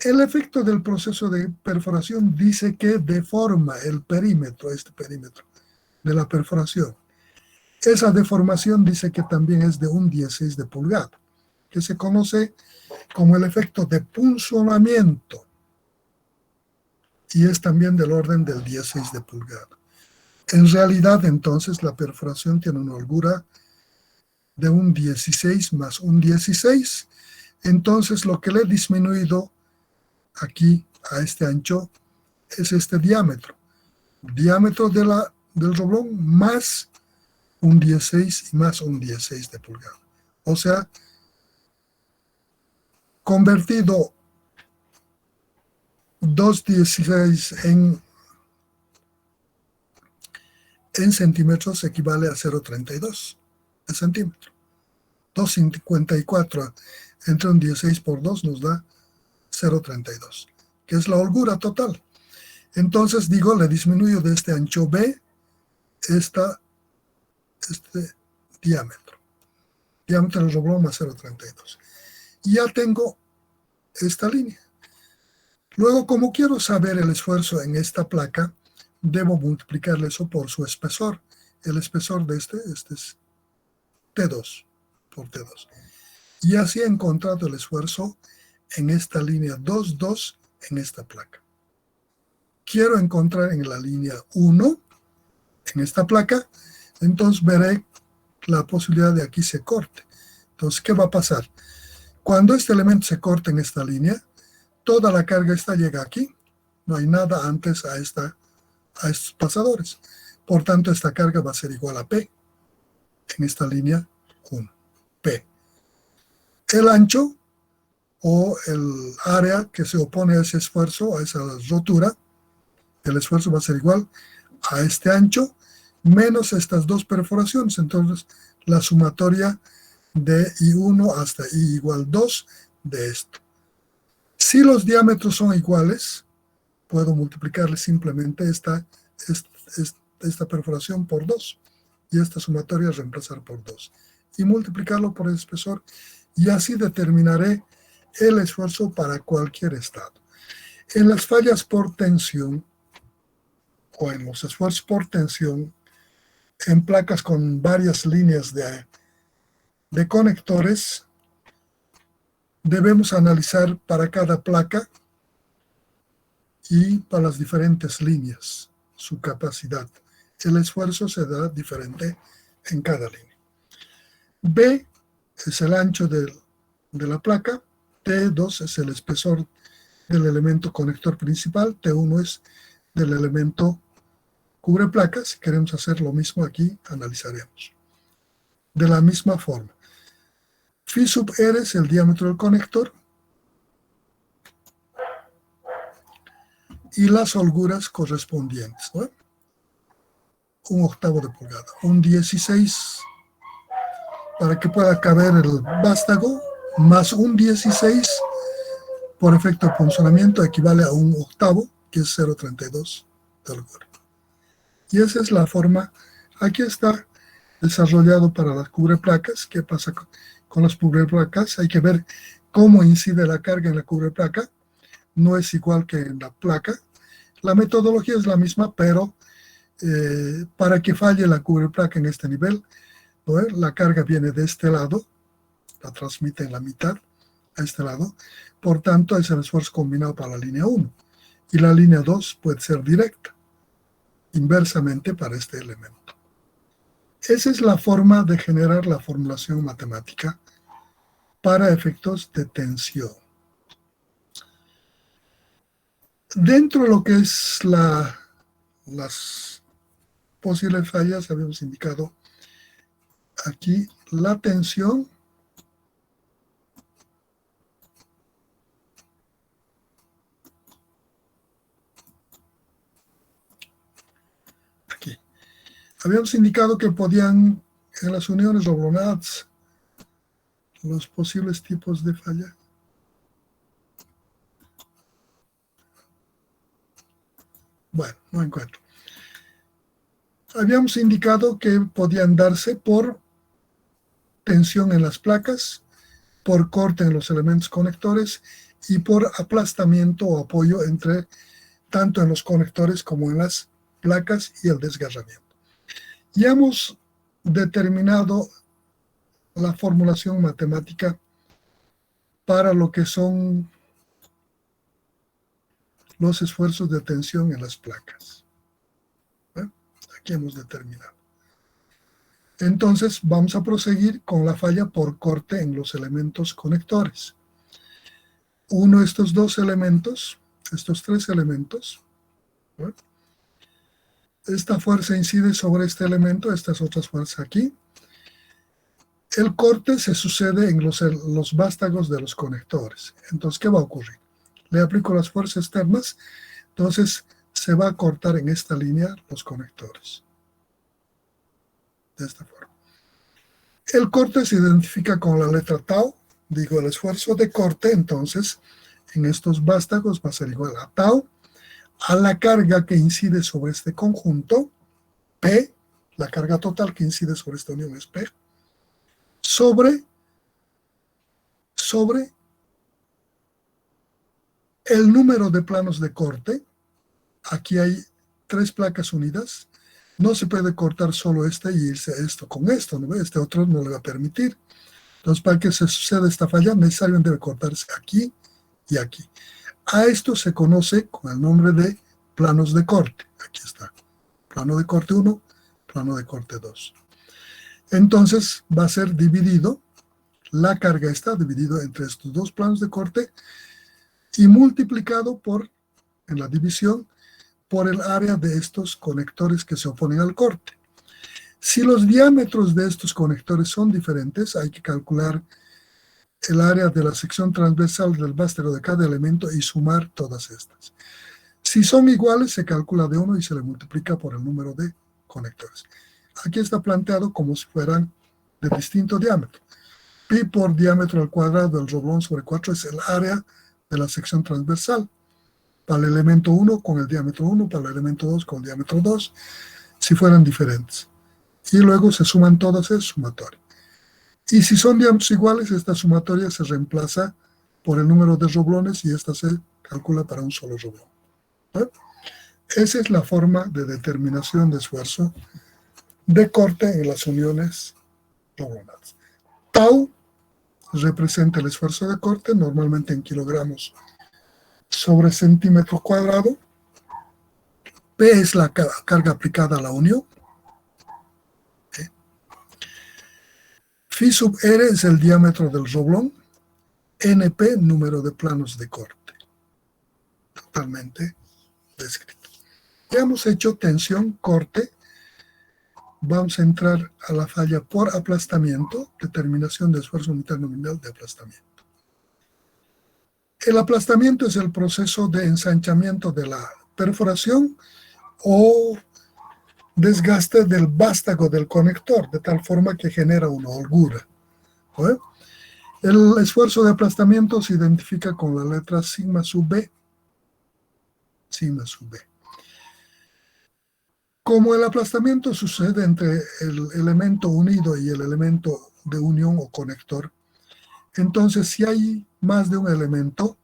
El efecto del proceso de perforación dice que deforma el perímetro, este perímetro de la perforación. Esa deformación dice que también es de un 16 de pulgada, que se conoce como el efecto de punzonamiento, y es también del orden del 16 de pulgada. En realidad, entonces, la perforación tiene una holgura de un 16 más un 16. Entonces, lo que le he disminuido aquí a este ancho es este diámetro. Diámetro del roblón más un 16 y más un 16 de pulgada. O sea, convertido 2,16 en centímetros equivale a 0,32 de centímetro. 2,54 entre un 16 por 2 nos da 0,32, que es la holgura total. Entonces digo, le disminuyo de este ancho B este diámetro. Diámetro del roblón más 0,32. Y ya tengo esta línea. Luego, como quiero saber el esfuerzo en esta placa, debo multiplicarle eso por su espesor. El espesor de este es T2 por T2. Y así he encontrado el esfuerzo en esta línea 2, 2 en esta placa. Quiero encontrar en la línea 1, en esta placa, entonces veré la posibilidad de aquí se corte. Entonces, ¿qué va a pasar? Cuando este elemento se corte en esta línea, toda la carga esta llega aquí. No hay nada antes a estos pasadores. Por tanto, esta carga va a ser igual a P en esta línea 1. P. El ancho o el área que se opone a ese esfuerzo, a esa rotura, el esfuerzo va a ser igual a este ancho menos estas dos perforaciones. Entonces, la sumatoria de I1 hasta I igual 2 de esto. Si los diámetros son iguales, puedo multiplicarle simplemente esta perforación por 2 y esta sumatoria reemplazar por 2 y multiplicarlo por el espesor, y así determinaré el esfuerzo para cualquier estado. En las fallas por tensión o en los esfuerzos por tensión en placas con varias líneas de conectores, debemos analizar para cada placa y para las diferentes líneas su capacidad. El esfuerzo se da diferente en cada línea. B es el ancho de la placa, T2 es el espesor del elemento conector principal, T1 es del elemento cubre placas. Si queremos hacer lo mismo aquí, analizaremos. De la misma forma. Phi sub R es el diámetro del conector y las holguras correspondientes, ¿no? 1/8 de pulgada, un 16 para que pueda caber el vástago, más un 16 por efecto de punzonamiento equivale a 1/8, que es 0,32 de holgura. Y esa es la forma. Aquí está desarrollado para las cubreplacas. ¿Qué pasa con las cubreplacas? Hay que ver cómo incide la carga en la cubreplaca. No es igual que en la placa. La metodología es la misma, pero para que falle la cubreplaca en este nivel, ¿no? La carga viene de este lado, la transmite en la mitad a este lado. Por tanto, es el esfuerzo combinado para la línea 1. Y la línea 2 puede ser directa, inversamente para este elemento. Esa es la forma de generar la formulación matemática para efectos de tensión. Dentro de lo que es las posibles fallas, habíamos indicado aquí la tensión aquí. Habíamos indicado que podían, en las uniones roblonadas, los posibles tipos de falla. Bueno, no encuentro. Habíamos indicado que podían darse por tensión en las placas, por corte en los elementos conectores y por aplastamiento o apoyo entre tanto en los conectores como en las placas y el desgarramiento. Ya hemos determinado la formulación matemática para lo que son los esfuerzos de tensión en las placas. Aquí hemos determinado. Entonces vamos a proseguir con la falla por corte en los elementos conectores. Uno de estos dos elementos, estos tres elementos, ¿no? Esta fuerza incide sobre este elemento, estas otras fuerzas aquí. El corte se sucede en los vástagos de los conectores. Entonces, ¿qué va a ocurrir? Le aplico las fuerzas externas, entonces se va a cortar en esta línea los conectores. De esta forma. El corte se identifica con la letra tau, digo el esfuerzo de corte, entonces en estos vástagos va a ser igual a tau, a la carga que incide sobre este conjunto, P, la carga total que incide sobre esta unión es P, sobre el número de planos de corte. Aquí hay 3 placas unidas. No se puede cortar solo esta y irse esto con esto, ¿no? Este otro no le va a permitir. Entonces, para que se suceda esta falla, necesariamente debe cortarse aquí y aquí. A esto se conoce con el nombre de planos de corte. Aquí está. Plano de corte 1, plano de corte 2. Entonces, va a ser dividido, la carga está dividido entre estos dos planos de corte y multiplicado por, en la división, por el área de estos conectores que se oponen al corte. Si los diámetros de estos conectores son diferentes, hay que calcular el área de la sección transversal del vástago de cada elemento y sumar todas estas. Si son iguales, se calcula de 1 y se le multiplica por el número de conectores. Aquí está planteado como si fueran de distinto diámetro. Pi por diámetro al cuadrado del roblón sobre 4 es el área de la sección transversal. Para el elemento 1 con el diámetro 1, para el elemento 2 con el diámetro 2, si fueran diferentes. Y luego se suman todas, es sumatoria. Y si son diámetros iguales, esta sumatoria se reemplaza por el número de roblones y esta se calcula para un solo roblón. Esa es la forma de determinación de esfuerzo de corte en las uniones roblonadas. Tau representa el esfuerzo de corte, normalmente en kilogramos sobre centímetro cuadrado. P es la carga aplicada a la unión. Phi sub R es el diámetro del roblón. NP, número de planos de corte. Totalmente descrito. Ya hemos hecho tensión, corte. Vamos a entrar a la falla por aplastamiento, determinación de esfuerzo unitario nominal de aplastamiento. El aplastamiento es el proceso de ensanchamiento de la perforación o desgaste del vástago del conector, de tal forma que genera una holgura. ¿Eh? El esfuerzo de aplastamiento se identifica con la letra sigma sub B. Sigma sub B. Como el aplastamiento sucede entre el elemento unido y el elemento de unión o conector, entonces si hay más de un elemento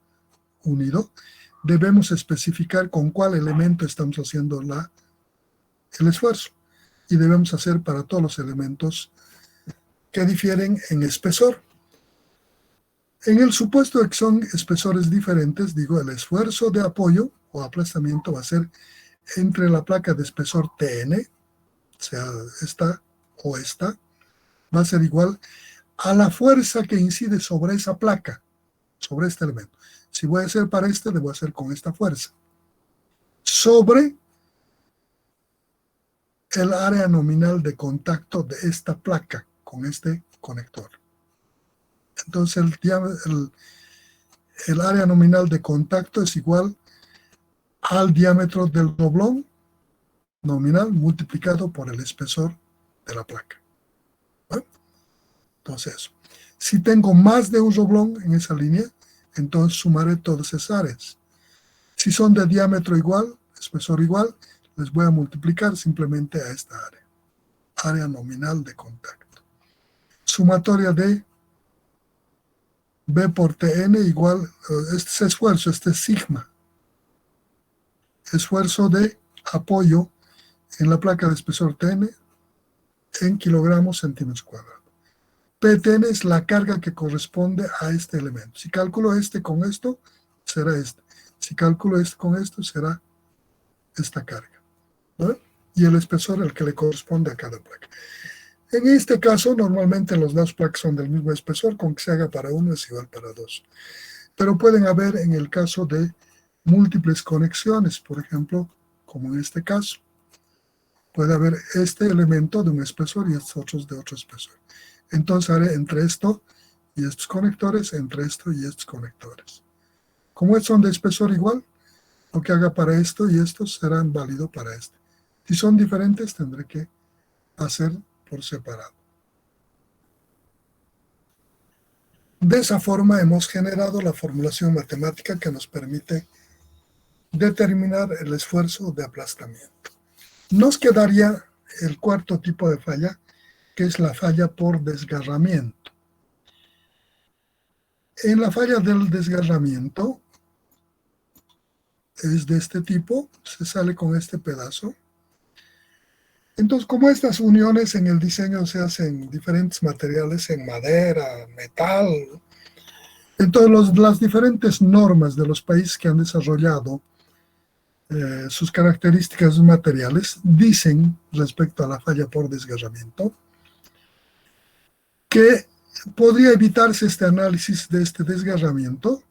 unido, debemos especificar con cuál elemento estamos haciendo el esfuerzo. Y debemos hacer para todos los elementos que difieren en espesor. En el supuesto de que son espesores diferentes, digo, el esfuerzo de apoyo o aplastamiento va a ser entre la placa de espesor TN, sea esta o esta, va a ser igual a la fuerza que incide sobre esa placa, sobre este elemento. Si voy a hacer para este, le voy a hacer con esta fuerza. sobre el área nominal de contacto de esta placa con este conector. Entonces el área nominal de contacto es igual al diámetro del doblón nominal multiplicado por el espesor de la placa. ¿Vale? Entonces, si tengo más de un doblón en esa línea, entonces sumaré todas esas áreas. Si son de diámetro igual, espesor igual, les voy a multiplicar simplemente a esta área nominal de contacto. Sumatoria de B por Tn igual, este es esfuerzo, este es sigma. Esfuerzo de apoyo en la placa de espesor Tn en kilogramos centímetros cuadrados. Ptn es la carga que corresponde a este elemento. Si calculo este con esto, será este. Si calculo este con esto, será esta carga. ¿Vale? Y el espesor el que le corresponde a cada placa. En este caso, normalmente los dos placas son del mismo espesor, con que se haga para uno es igual para dos. Pero pueden haber en el caso de múltiples conexiones, por ejemplo, como en este caso. Puede haber este elemento de un espesor y estos otros de otro espesor. Entonces haré entre esto y estos conectores, entre esto y estos conectores. Como son de espesor igual, lo que haga para esto y esto será válido para este. Si son diferentes, tendré que hacer por separado. De esa forma hemos generado la formulación matemática que nos permite determinar el esfuerzo de aplastamiento. Nos quedaría el cuarto tipo de falla, que es la falla por desgarramiento. En la falla del desgarramiento es de este tipo, se sale con este pedazo. Entonces, como estas uniones en el diseño se hacen diferentes materiales, en madera, metal, entonces las diferentes normas de los países que han desarrollado sus características materiales dicen respecto a la falla por desgarramiento que podría evitarse este análisis de este desgarramiento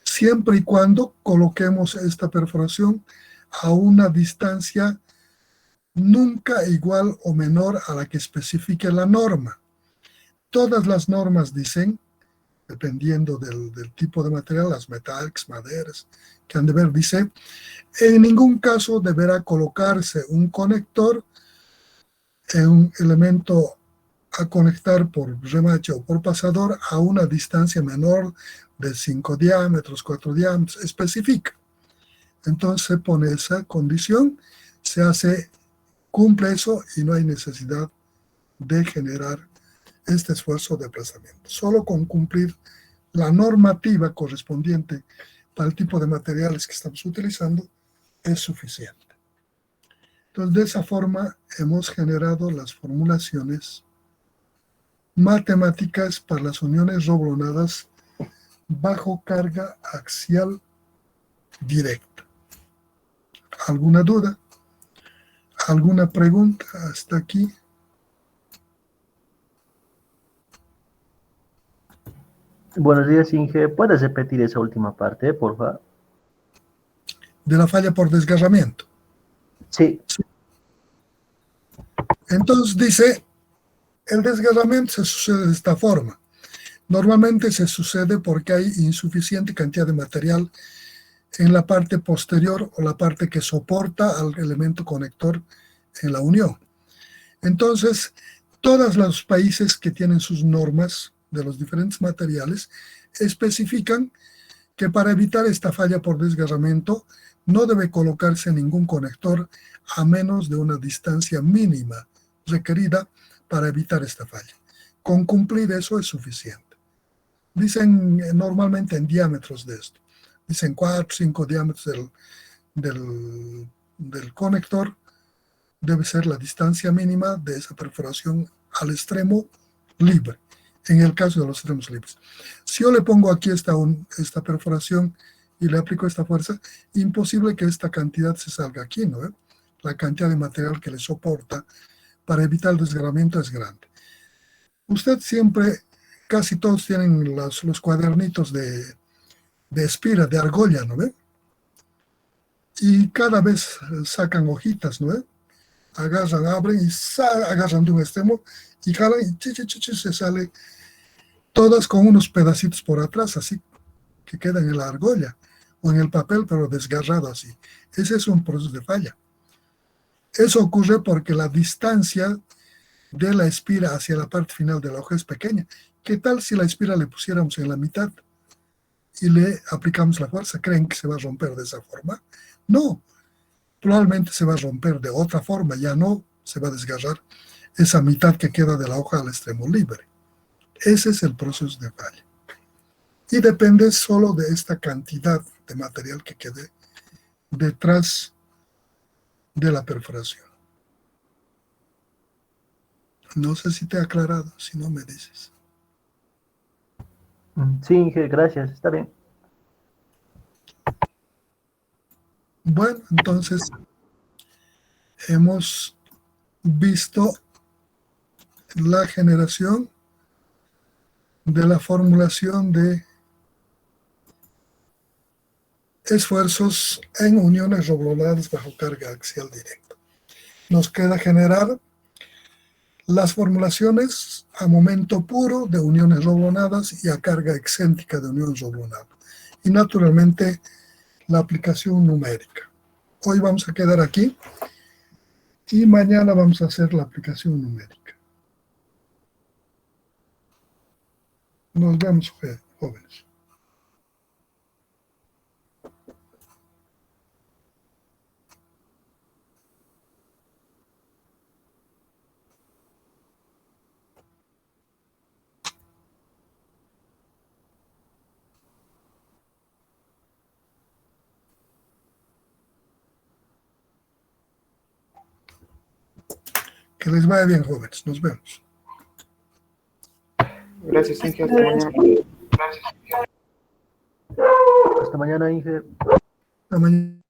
siempre y cuando coloquemos esta perforación a una distancia nunca igual o menor a la que especifique la norma. Todas las normas dicen, dependiendo del tipo de material, las metálicas, maderas, que han de ver, dice, en ningún caso deberá colocarse un conector en un elemento a conectar por remache o por pasador a una distancia menor de 5 diámetros, 4 diámetros, especifica. Entonces se pone esa condición, se hace, cumple eso y no hay necesidad de generar este esfuerzo de aplastamiento. Solo con cumplir la normativa correspondiente para el tipo de materiales que estamos utilizando es suficiente. Entonces, de esa forma hemos generado las formulaciones matemáticas para las uniones roblonadas bajo carga axial directa. ¿Alguna duda? ¿Alguna pregunta hasta aquí? Buenos días, Inge. ¿Puedes repetir esa última parte, por favor? De la falla por desgarramiento. Sí. Entonces dice, el desgarramiento se sucede de esta forma. Normalmente se sucede porque hay insuficiente cantidad de material en la parte posterior o la parte que soporta al elemento conector en la unión. Entonces, todos los países que tienen sus normas de los diferentes materiales especifican que para evitar esta falla por desgarramiento no debe colocarse ningún conector a menos de una distancia mínima requerida para evitar esta falla. Con cumplir eso es suficiente. Dicen normalmente en diámetros de esto. Dicen 4 o 5 diámetros del conector debe ser la distancia mínima de esa perforación al extremo libre, en el caso de los extremos libres. Si yo le pongo aquí esta perforación y le aplico esta fuerza, imposible que esta cantidad se salga aquí, ¿no? La cantidad de material que le soporta para evitar el desgarramiento es grande. Usted siempre, casi todos tienen los cuadernitos de espira, de argolla, ¿no ve? y cada vez sacan hojitas, ¿no? Agarran, abren y agarran de un extremo y jalan y se sale, todas con unos pedacitos por atrás, así que quedan en la argolla o en el papel, pero desgarrado así. Ese es un proceso de falla. Eso ocurre porque la distancia de la espira hacia la parte final de la hoja es pequeña. ¿Qué tal si la espira le pusiéramos en la mitad y le aplicamos la fuerza? ¿Creen que se va a romper de esa forma? No, probablemente se va a romper de otra forma, ya no se va a desgarrar esa mitad que queda de la hoja al extremo libre. Ese es el proceso de falla. Y depende solo de esta cantidad de material que quede detrás de la perforación. No sé si te he aclarado, si no me dices. Sí, Inge, gracias, está bien. Bueno, entonces hemos visto la generación de la formulación de esfuerzos en uniones roblonadas bajo carga axial directa. Nos queda generar las formulaciones a momento puro de uniones roblonadas y a carga excéntrica de uniones roblonadas. Y naturalmente la aplicación numérica. Hoy vamos a quedar aquí y mañana vamos a hacer la aplicación numérica. Nos vemos, jóvenes. Que les vaya bien, jóvenes. Nos vemos. Gracias, Inge. Hasta mañana. Hasta mañana, Inge. Hasta mañana.